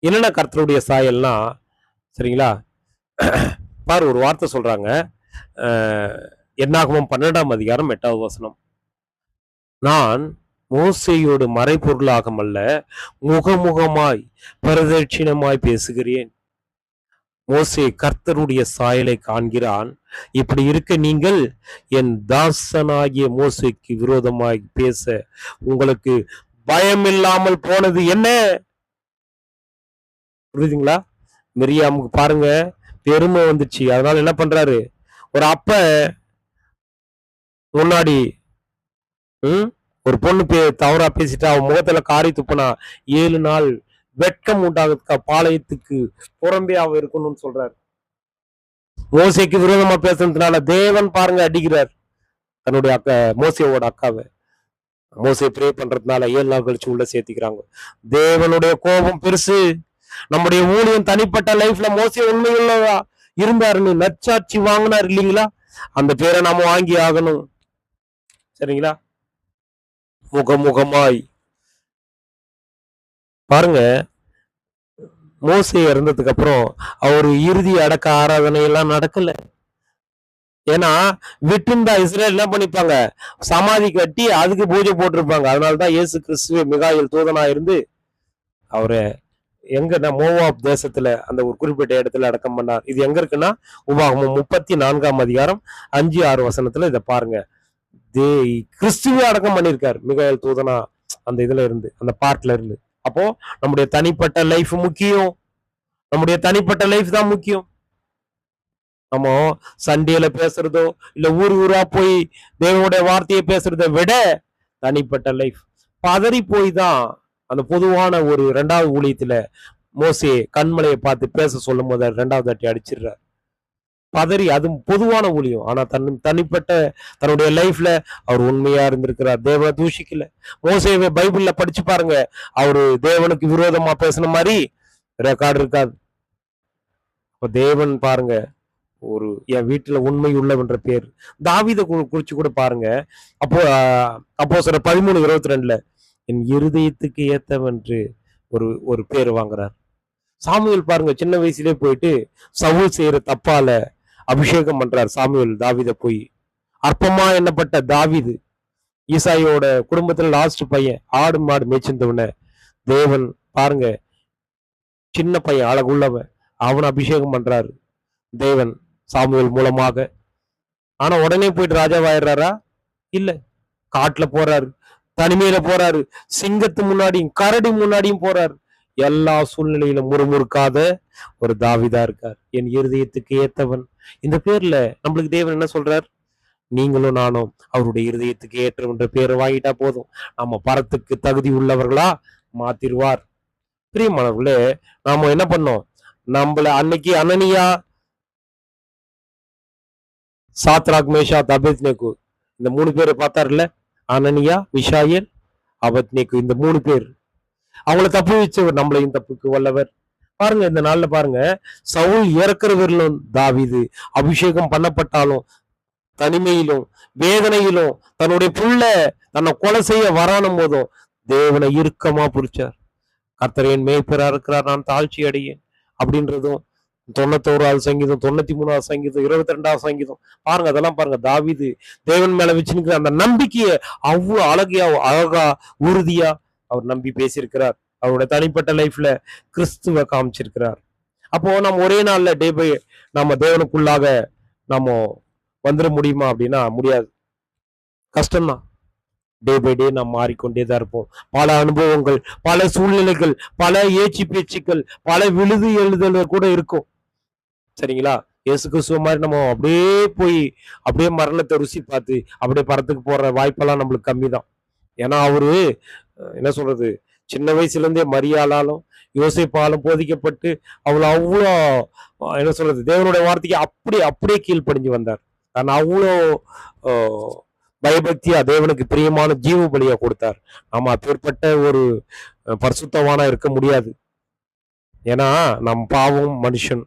என்னன்னா கர்த்தருடைய சாயல்னா, சரிங்களா, பாரு ஒரு வார்த்தை சொல்றாங்க, என்னாகமம் 12:8 நான் மோசேயோடு மறைபொருளாகமல்ல முகமுகமாய் பிரதட்சிணமாய் பேசுகிறேன். மோசே கர்த்தருடைய சாயலை காண்கிறான். இப்படி இருக்க நீங்கள் என் தாசனாகிய மோசேக்கு விரோதமாய் பேச உங்களுக்கு பயம் இல்லாமல் போனது என்ன? புரியுதுங்களா? மிரியாமுக்கு பாருங்க பெருமை வந்துச்சு. அதனால என்ன பண்றாரு? ஒரு அப்ப முன்னாடி ஒரு பொண்ணு தவறா பேசிட்டா அவன் முகத்துல காரி துப்புனா 7 நாள் வெட்கம் உண்டாக பாளையத்துக்கு புறம்பே அவ இருக்கணும்னு சொல்றாரு. மோசேக்கு விரோதமா பேசுறதுனால தேவன் பாருங்க அடிக்கிறார் தன்னுடைய மோசேவோட அக்காவை. மோசே ப்ரே பண்றதுனால 7 நாள் கழிச்சு உள்ள சேர்த்திக்கிறாங்க. தேவனுடைய கோபம் பெருசு. நம்முடைய ஊழியம் தனிப்பட்ட லைஃப்ல மோசே உண்மையுள்ளதா இருந்தாருன்னு நற்சாட்சி வாங்கினார் இல்லைங்களா? அந்த பேரை நாம வாங்கி ஆகணும். சரிங்களா? முகமுகமாய் பாருங்க, மோசே இறந்ததுக்கு அப்புறம் அவரு இறுதி அடக்க ஆராதனை எல்லாம் நடக்கல. ஏன்னா விட்டுந்தா இஸ்ரேல் என்ன பண்ணிப்பாங்க? சமாதி கட்டி அதுக்கு பூஜை போட்டிருப்பாங்க. அதனாலதான் இயேசு கிறிஸ்துவ மிகாயில் தூதனா இருந்து அவரை எங்க மோவாப் தேசத்துல அந்த ஒரு குறிப்பிட்ட இடத்துல அடக்கம் பண்ணார். இது எங்க இருக்குன்னா உபாகமம் 34 5-6 இதை பாருங்க. கிறிஸ்துவ அடக்கம் பண்ணியிருக்காரு மிகாயில் தூதனா அந்த இதுல இருந்து, அந்த பார்ட்ல இருந்து. அப்போ நம்முடைய தனிப்பட்ட லைஃப் முக்கியம். நம்முடைய தனிப்பட்ட லைஃப் தான் முக்கியம். நம்ம சண்டேல பேசுறதோ இல்ல ஊரா போய் தேவனுடைய வார்த்தையை பேசுறதை விட தனிப்பட்ட லைஃப் பதறி போய் தான் அந்த பொதுவான ஒரு 2வது ஊழியத்துல மோசே கண்மலையை பார்த்து பேச சொல்லும் போது 2வது அட்டி அடிச்சிடுறார். பதறி, அது பொதுவான ஊழியம். ஆனா தனிப்பட்ட தன்னுடைய லைஃப்ல அவர் உண்மையா இருந்திருக்கிறார். தேவனை தூஷிக்கல. மோசேவை பைபிள்ல படிச்சு பாருங்க, அவரு தேவனுக்கு விரோதமா பேசின மாதிரி ரெக்கார்டு இருக்காது. இப்ப தேவன் பாருங்க, ஒரு என் வீட்டுல உண்மை உள்ளவன்ற பேர். தாவீதை குறிச்சு கூட பாருங்க. அப்போஸ்தலர் 13:22 என் இருதயத்துக்கு ஏத்தவென்று ஒரு ஒரு பேர் வாங்குறார். சாமுவேல் பாருங்க, சின்ன வயசுலயே போயிட்டு சவுல் செய்யற தப்பால அபிஷேகம் பண்றார் சாமுவேல் தாவீதை போய். அற்பமா எண்ணப்பட்ட தாவீது, ஈசாயோட குடும்பத்துல லாஸ்ட் பையன், ஆடு மாடு மேய்ச்சிருந்தவன தேவன் பாருங்க, சின்ன பையன் அழகுள்ளவன், அவனை அபிஷேகம் பண்றாரு தேவன் சாமுவேல் மூலமாக. ஆனா உடனே போயிட்டு ராஜாவாயிடுறாரா? இல்ல. காட்டுல போறாரு, தனிமையில போறாரு, சிங்கத்து முன்னாடியும் கரடி முன்னாடியும் போறாரு. எல்லா சூழ்நிலையிலும் முறுமுறுக்காத ஒரு தாவீதா இருக்கார். என் இருதயத்துக்கு ஏத்தவன். இந்த பேர்ல நம்மளுக்கு தேவன் என்ன சொல்றார்? நீங்களும் நானும் அவருடைய இருதயத்துக்கு ஏற்றவன்ற பேரை வாங்கிட்டா போதும், நம்ம பரத்துக்கு தகுதி உள்ளவர்களா மாத்திருவார். பிரியமானவர்களே, நாம என்ன பண்ணோம்? நம்மள அன்னைக்கு அனனியா, சாத்ராக், மேஷாக், அபேத்நேகோ இந்த 3 பேரை பார்த்தாருல்ல. அனனியா, மிஷாயேல், அபேத்நேகோ, இந்த 3 பேர். அவங்களை தப்பு வச்சவர் நம்மளையும் தப்புக்கு வல்லவர். பாருங்க, இந்த நாள்ல பாருங்க, சவுல் இறக்குறவர்களும் தாவீது அபிஷேகம் பண்ணப்பட்டாலும், தனிமையிலும் வேதனையிலும், தன்னுடைய புள்ள தன்னை கொலை செய்ய வரானும் போதும் தேவனை இறுக்கமா புடிச்சார். கர்த்தர் என் மேய்ப்பரா இருக்கிறார், நான் தாழ்ச்சி அடையேன் அப்படின்றதும் 91வது சங்கீதம், 93வது சங்கீதம், 22வது சங்கீதம் பாருங்க. அதெல்லாம் பாருங்க, தாவீது தேவன் மேல வச்சுருக்கிற அந்த நம்பிக்கையை அவ்வளவு அழகா உறுதியா அவர் நம்பி பேசியிருக்கிறார். அவருடைய தனிப்பட்ட லைஃப்ல கிறிஸ்துவ காமிச்சிருக்கிறார். அப்போ நம்ம ஒரே நாள்ல டே பை நம்ம தேவனுக்குள்ளாக நம்ம வந்துட முடியுமா அப்படின்னா முடியாது, கஷ்டம்தான். டே பை டே நாம் மாறிக்கொண்டேதான் இருப்போம். பல அனுபவங்கள், பல சூழ்நிலைகள், பல ஏச்சி பேச்சுக்கள், பல விழுது எழுதல் கூட இருக்கும். சரிங்களா? இயேசு கிறிஸ்துவ மாதிரி நம்ம அப்படியே போய் அப்படியே மரணத்தை ருசி பார்த்து அப்படியே பரத்துக்கு போற வாய்ப்பெல்லாம் நம்மளுக்கு கம்மி தான். ஏன்னா அவரு என்ன சொல்றது, சின்ன வயசுல இருந்தே மரியாளாலும் யோசிப்பாலும் போதிக்கப்பட்டு அவ்வளோ என்ன சொல்றது, தேவனுடைய வார்த்தைக்கு அப்படியே கீழ்ப்படிஞ்சு வந்தார். ஆனா அவ்வளோ பயபக்தியா தேவனுக்கு பிரியமான ஜீவ பலியா கொடுத்தார். நாம அப்பேற்பட்ட ஒரு பரிசுத்தவானா இருக்க முடியாது. ஏன்னா நம் பாவம், மனுஷன்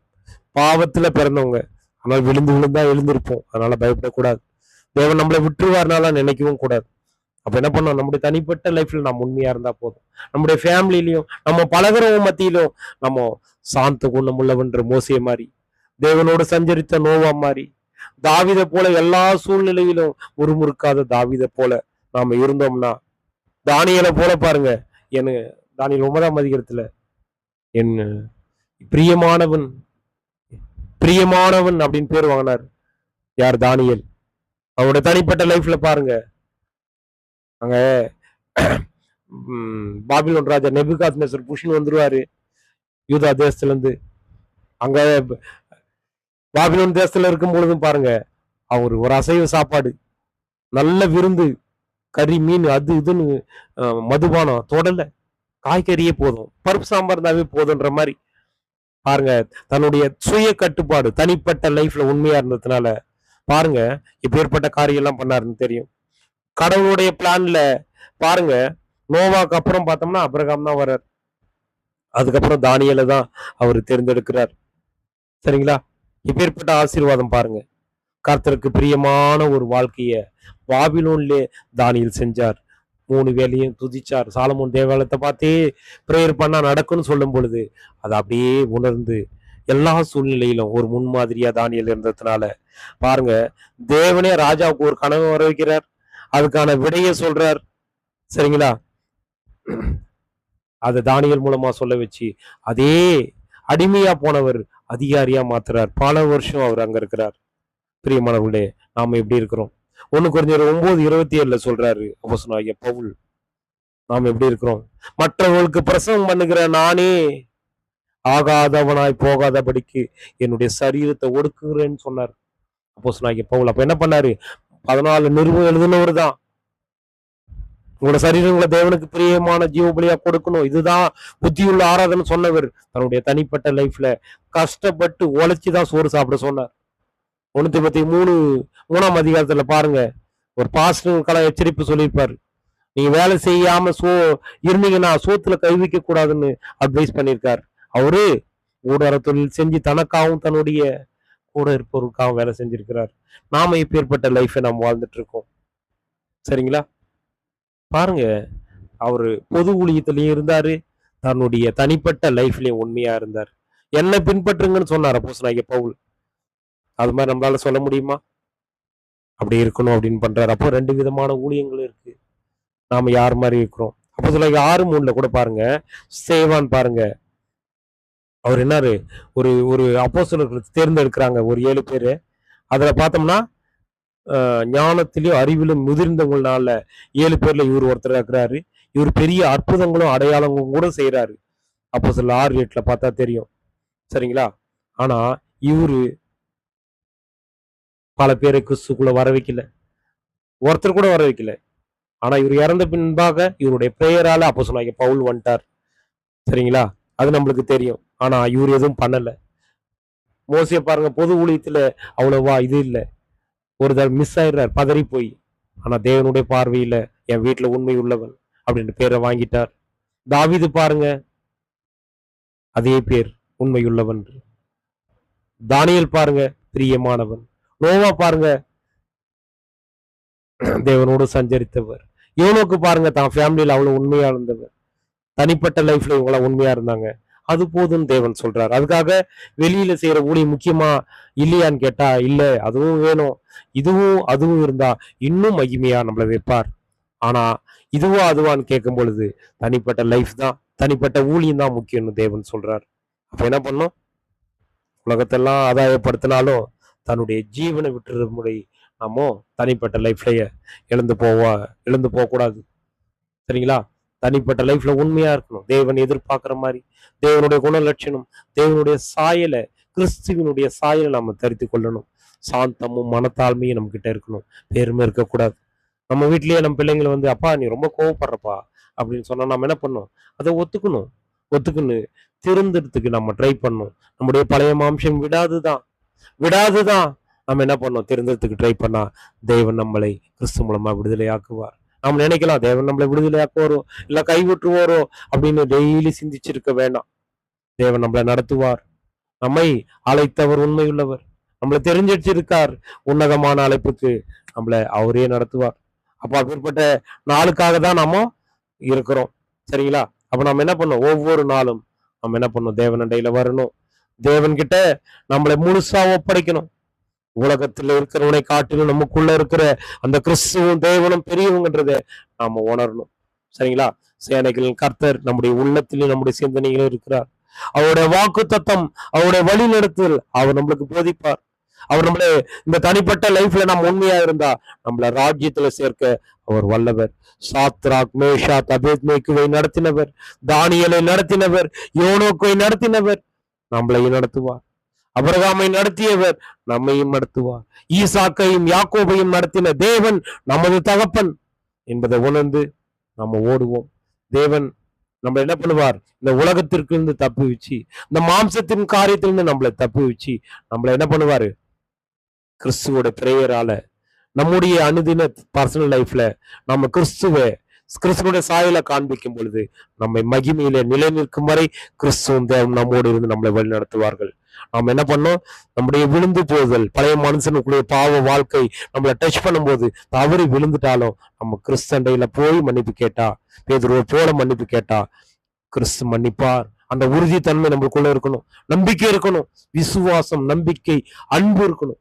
பாவத்துல பிறந்தவங்க. ஆனால் விழுந்தா எழுந்திருப்போம். அதனால பயப்படக்கூடாது. தேவன் நம்மளை விட்டுருவார்னால நினைக்கவும் கூடாது. அப்ப என்ன பண்ணோம்? நம்முடைய தனிப்பட்ட லைஃப்ல நம்ம உண்மையா இருந்தா போதும். நம்முடைய ஃபேமிலிலையும் நம்ம பழகிறவங்க மத்தியிலும் நம்ம சாந்த குணம் உள்ளவன்ற மோசே மாதிரி, தேவனோடு சஞ்சரித்த நோவா மாதிரி, தாவீதை போல எல்லா சூழ்நிலையிலும் முறுமுறுக்காத தாவீதை போல நாம இருந்தோம்னா, தானியேலை போல பாருங்க. எனக்கு தானியேல் 9ஆம் அதிகாரத்துல என் பிரியமானவன் அப்படின்னு பேர் வாங்கினார். யார்? தானியேல். அவருடைய தனிப்பட்ட லைஃப்ல பாருங்க, அங்க பாபிலோன் ராஜா நெபுகாத்நேசர் புஷ்னு வந்துருவாரு யூதா தேசத்துல இருந்து. அங்க பாபிலோன் தேசத்துல இருக்கும் பொழுதும் பாருங்க, அவர் ஒரு அசைவ சாப்பாடு, நல்ல விருந்து, கறி, மீன், அது இதுன்னு மதுபானம் தொடல, காய்கறியே போதும், பருப்பு சாம்பார் இருந்தாவே போதுன்ற மாதிரி பாருங்க. தன்னுடைய சுய கட்டுப்பாடு தனிப்பட்ட லைஃப்ல உண்மையா இருந்ததுனால பாருங்க இப்பேற்பட்ட காரியம் எல்லாம் பண்ணாருன்னு தெரியும். கடவுளுடைய பிளான்ல பாருங்க, நோவாக்கு அப்புறம் பார்த்தோம்னா அபிரகாம் தான் வர்றார். அதுக்கப்புறம் தானியேலை தான் அவர் தேர்ந்தெடுக்கிறார். சரிங்களா? இப்பேற்பட்ட ஆசீர்வாதம் பாருங்க. கர்த்தருக்கு பிரியமான ஒரு வாழ்க்கைய பாபிலோன்லே தானியேல் செஞ்சார். 3 வேளையும் துதிச்சார். சாலமோன் தேவாலயத்தை பார்த்தே பிரேயர் பண்ணா நடக்கும்னு சொல்லும் பொழுது அதை அப்படியே உணர்ந்து எல்லா சூழ்நிலையிலும் ஒரு முன்மாதிரியா தானியேல் இருந்ததுனால பாருங்க, தேவனே ராஜாவுக்கு ஒரு கனவு வர வைக்கிறார், அதுக்கான விடையை சொல்றார். சரிங்களா? அதை தானியேல் மூலமா சொல்ல வச்சு அதே அடிமையா போனவர் அதிகாரியா மாத்துறார். பல வருஷம் அவர் அங்க இருக்கிறார். பிரியமானவர்களே, நாம எப்படி இருக்கிறோம்? 1 கொரிந்தியர் 9:27 சொல்றாரு அப்போஸ்தலனாகிய பவுல், நாம் எப்படி இருக்கிறோம்? மற்றவர்களுக்கு பிரசவம் பண்ணுகிற நானே ஆகாதவனாய் போகாதபடிக்கு என்னுடைய சரீரத்தை ஒடுக்குகிறேன்னு சொன்னார் அப்போஸ்தலனாகிய பவுல். அப்ப என்ன பண்ணாரு? 14 நிருபம் எழுதினவர் தான். உங்களோட சரீரங்களை தேவனுக்கு பிரியமான ஜீவபலியா கொடுக்கணும். இதுதான் புத்தியுள்ள ஆராதனை சொன்னவர். தன்னுடைய தனிப்பட்ட லைஃப்ல கஷ்டப்பட்டு உழைச்சுதான் சோறு சாப்பிட சொன்னார். 133 அதிகாரத்துல பாருங்க, ஒரு பாஸ்டர் எச்சரிப்பு சொல்லியிருப்பாரு. நீங்க வேலை செய்யாம இருந்தீங்கன்னா சோத்துல கை வைக்க கூடாதுன்னு அட்வைஸ் பண்ணியிருக்காரு. அவரு ஊடக தொழில் செஞ்சு தனக்காகவும் தன்னுடைய கூட இருப்பவருக்காகவும் வேலை செஞ்சிருக்கிறார். நாம இப்பேற்பட்ட லைஃபை நாம் வாழ்ந்துட்டு இருக்கோம். சரிங்களா? பாருங்க, அவரு பொது ஊழியத்திலையும் இருந்தாரு, தன்னுடைய தனிப்பட்ட லைஃப்லயும் உண்மையா இருந்தார். என்னை பின்பற்றுங்கன்னு சொன்னார் அப்போஸ்தலனாகிய பவுல். அது மாதிரி நம்மளால சொல்ல முடியுமா? அப்படி இருக்கணும் அப்படின்னு பண்றாரு. அப்போ 2 விதமான ஊழியங்கள் இருக்கு. நாம யார் மாதிரி இருக்கிறோம்? அப்போஸ்தலனாகிய 6:3 கூட பாருங்க, சேவான் பாருங்க, அவர் என்னாரு, ஒரு ஒரு அப்போஸ்தலர்கள் தேர்ந்தெடுக்கிறாங்க, ஒரு 7 பேரு. அதுல பார்த்தோம்னா ஞானத்திலும் அறிவிலும் முதிர்ந்தவங்களால 7 பேர்ல இவர் ஒருத்தர் இருக்கிறாரு. இவர் பெரிய அற்புதங்களும் அடையாளங்களும் கூட செய்யறாரு. அப்போஸ்தலர் 6:8 பார்த்தா தெரியும். சரிங்களா? ஆனா இவரு பல பேரை கிறிஸ்துக்குள்ள வர வைக்கல, ஒருத்தர் கூட வர வைக்கல. ஆனா இவர் இறந்த பின்பாக இவருடைய பிரேயரால அப்போஸ்தலனாகிய பவுல் வந்துட்டார். சரிங்களா? அது நம்மளுக்கு தெரியும். ஆனா இவர் எதுவும் பண்ணல. மோசே பாருங்க, பொது ஊழியத்துல அவ்வளவா இது இல்லை, ஒரு தடவை மிஸ் ஆயிடுறார் பதறி போய். ஆனா தேவனுடைய பார்வையில என் வீட்டுல உண்மை உள்ளவன் அப்படின்னு பேரை வாங்கிட்டார். தாவீது பாருங்க, அதே பேர் உண்மையுள்ளவன். தானியேல் பாருங்க, பிரியமானவன். நோவா பாருங்க, தேவனோடு சஞ்சரித்தவர். யோனோக்கு பாருங்க, தான் ஃபேமிலியில அவ்வளவு உண்மையா இருந்தவர். தனிப்பட்ட லைஃப்ல இவங்களாம் உண்மையா இருந்தாங்க. அது போதும் தேவன் சொல்றாரு. அதுக்காக வெளியில செய்யற ஊழியம் முக்கியமா இல்லையான்னு கேட்டா இல்ல, அதுவும் வேணும். இதுவும் அதுவும் இருந்தா இன்னும் மகிமையா நம்மளை வைப்பார். ஆனா இதுவா அதுவான்னு கேட்கும் பொழுது தனிப்பட்ட லைஃப் தான், தனிப்பட்ட ஊழியம் தான் முக்கியம்னு தேவன் சொல்றார். அப்ப என்ன பண்ணும்? உலகத்தெல்லாம் ஆதாயப்படுத்தினாலும் தன்னுடைய ஜீவனை விட்டுற முறை நாமோ தனிப்பட்ட லைஃப்லயே இழந்து போக கூடாது. சரிங்களா? தனிப்பட்ட லைஃப்ல உண்மையா இருக்கணும். தேவன் எதிர்பார்க்கிற மாதிரி தேவனுடைய குணலட்சணம், தேவனுடைய சாயலை, கிறிஸ்துவனுடைய சாயலை நம்ம தரித்து கொள்ளணும். சாந்தமும் மனத்தாழ்மையும் நம்ம கிட்ட இருக்கணும். பெருமை இருக்கக்கூடாது. நம்ம வீட்லயே நம்ம பிள்ளைங்களை அப்பா நீ ரொம்ப கோவப்படுறப்பா அப்படின்னு சொன்னா நம்ம என்ன பண்ணணும்? அதை ஒத்துக்குன்னு திருந்துறதுக்கு நம்ம ட்ரை பண்ணணும். நம்முடைய பழைய மாம்சம் விடாதுதான் நம்ம என்ன பண்ணோம்? திருந்தறதுக்கு ட்ரை பண்ணா தேவன் நம்மளை கிறிஸ்து மூலமா விடுதலை ஆக்குவார். நம்ம நினைக்கலாம் தேவன் நம்மளை விடுதலையாக்குவாரோ இல்ல கைவிட்டுருவாரோ அப்படின்னு டெய்லி சிந்திச்சிருக்க வேண்டாம். தேவன் நம்மளை நடத்துவார். நம்மை அழைத்தவர் உண்மையுள்ளவர். நம்மளை தெரிஞ்சிருக்கார் உன்னதமான அழைப்புக்கு. நம்மளை அவரே நடத்துவார். அப்ப அப்படிப்பட்ட நாளுக்காக தான் நம்ம இருக்கிறோம். சரிங்களா? அப்ப நம்ம என்ன பண்ணோம்? ஒவ்வொரு நாளும் நம்ம என்ன பண்ணோம்? தேவன் அண்டையில வரணும். தேவன் கிட்ட நம்மளை முழுசா ஒப்படைக்கணும். உலகத்துல இருக்கிறவனை காட்டிலும் நமக்குள்ள இருக்கிற அந்த கிறிஸ்துவும் தேவனும் பெரியவங்கன்றதை நாம உணரணும். சரிங்களா? சேனைகளின் கர்த்தர் நம்முடைய உள்ளத்திலும் நம்முடைய சிந்தனைகளும் இருக்கிறார். அவருடைய வாக்கு தத்தம், அவருடைய வழி நடத்துதல் அவர் நம்மளுக்கு போதிப்பார். அவர் நம்மள இந்த தனிப்பட்ட லைஃப்ல நம்ம உண்மையா இருந்தா நம்மள ராஜ்யத்துல சேர்க்க அவர் வல்லவர். சாத்ராக் மேஷாக் அபேத்நேகோவை நடத்தினவர், தானியேலை நடத்தினவர், யோனோக்கை நடத்தினவர், நம்மளையும் நடத்துவார். அபிரகாமை நடத்தியவர் நம்மையும் நடத்துவார். ஈசாக்கையும் யாக்கோபையும் நடத்தின தேவன் நமது தகப்பன் என்பதை உணர்ந்து நம்ம ஓடுவோம். தேவன் நம்ம என்ன பண்ணுவார்? இந்த உலகத்திற்கு இருந்து தப்பு வச்சு, இந்த மாம்சத்தின் காரியத்திலிருந்து நம்மளை தப்பு வச்சு நம்மளை என்ன பண்ணுவாரு? கிறிஸ்துவோட பிரேயரால நம்முடைய அனுதின பர்சனல் லைஃப்ல நம்ம கிறிஸ்துவனுடைய சாயலை காண்பிக்கும் பொழுது நம்மை மகிமையில நிலை நிற்கும் வரை கிறிஸ்துவ தேவன் நம்மோடு இருந்து நம்மளை வழி நடத்துவார்கள். நாம் என்ன பண்ணோம்? நம்முடைய விழுந்து போதல், பழைய மனுஷனுக்குரிய பாவ வாழ்க்கை நம்மளை டச் பண்ணும்போது தவறி விழுந்துட்டாலும் நம்ம கிறிஸ்தண்டையில போய் மன்னிப்பு கேட்டா, பேதுருவை போல மன்னிப்பு கேட்டா கிறிஸ்து மன்னிப்பார். அந்த உறுதித்தன்மை நம்மளுக்குள்ள இருக்கணும், நம்பிக்கை இருக்கணும், விசுவாசம், நம்பிக்கை, அன்பு இருக்கணும்.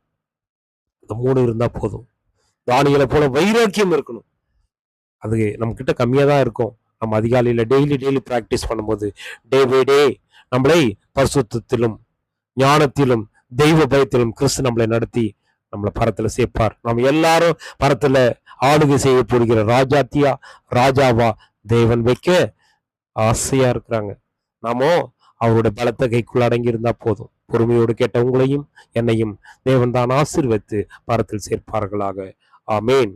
இந்த 3 இருந்தா போதும். தானியேலை போல வைராக்கியம் இருக்கணும். அது நம்ம கிட்ட கம்மியா தான் இருக்கும். நம்ம அதிகாலையில டெய்லி பிராக்டிஸ் பண்ணும்போது டே பை டே நம்மளை பரிசுத்தத்திலும் ஞானத்திலும் தெய்வ பயத்திலும் கிறிஸ்து நம்மளை நடத்தி நம்மளை பரத்துல சேர்ப்பார். நம்ம எல்லாரும் பரத்துல ஆளுகை செய்ய போடுகிற ராஜாவா தேவன் வைக்க ஆசையா இருக்கிறாங்க. நாமோ அவருடைய பலத்த கைக்குள்ள அடங்கி இருந்தா போதும். பொறுமையோடு கேட்ட உங்களையும் என்னையும் தேவன் தான் ஆசீர்வதித்து பரத்தில் சேர்ப்பார்களாக. ஆமேன்.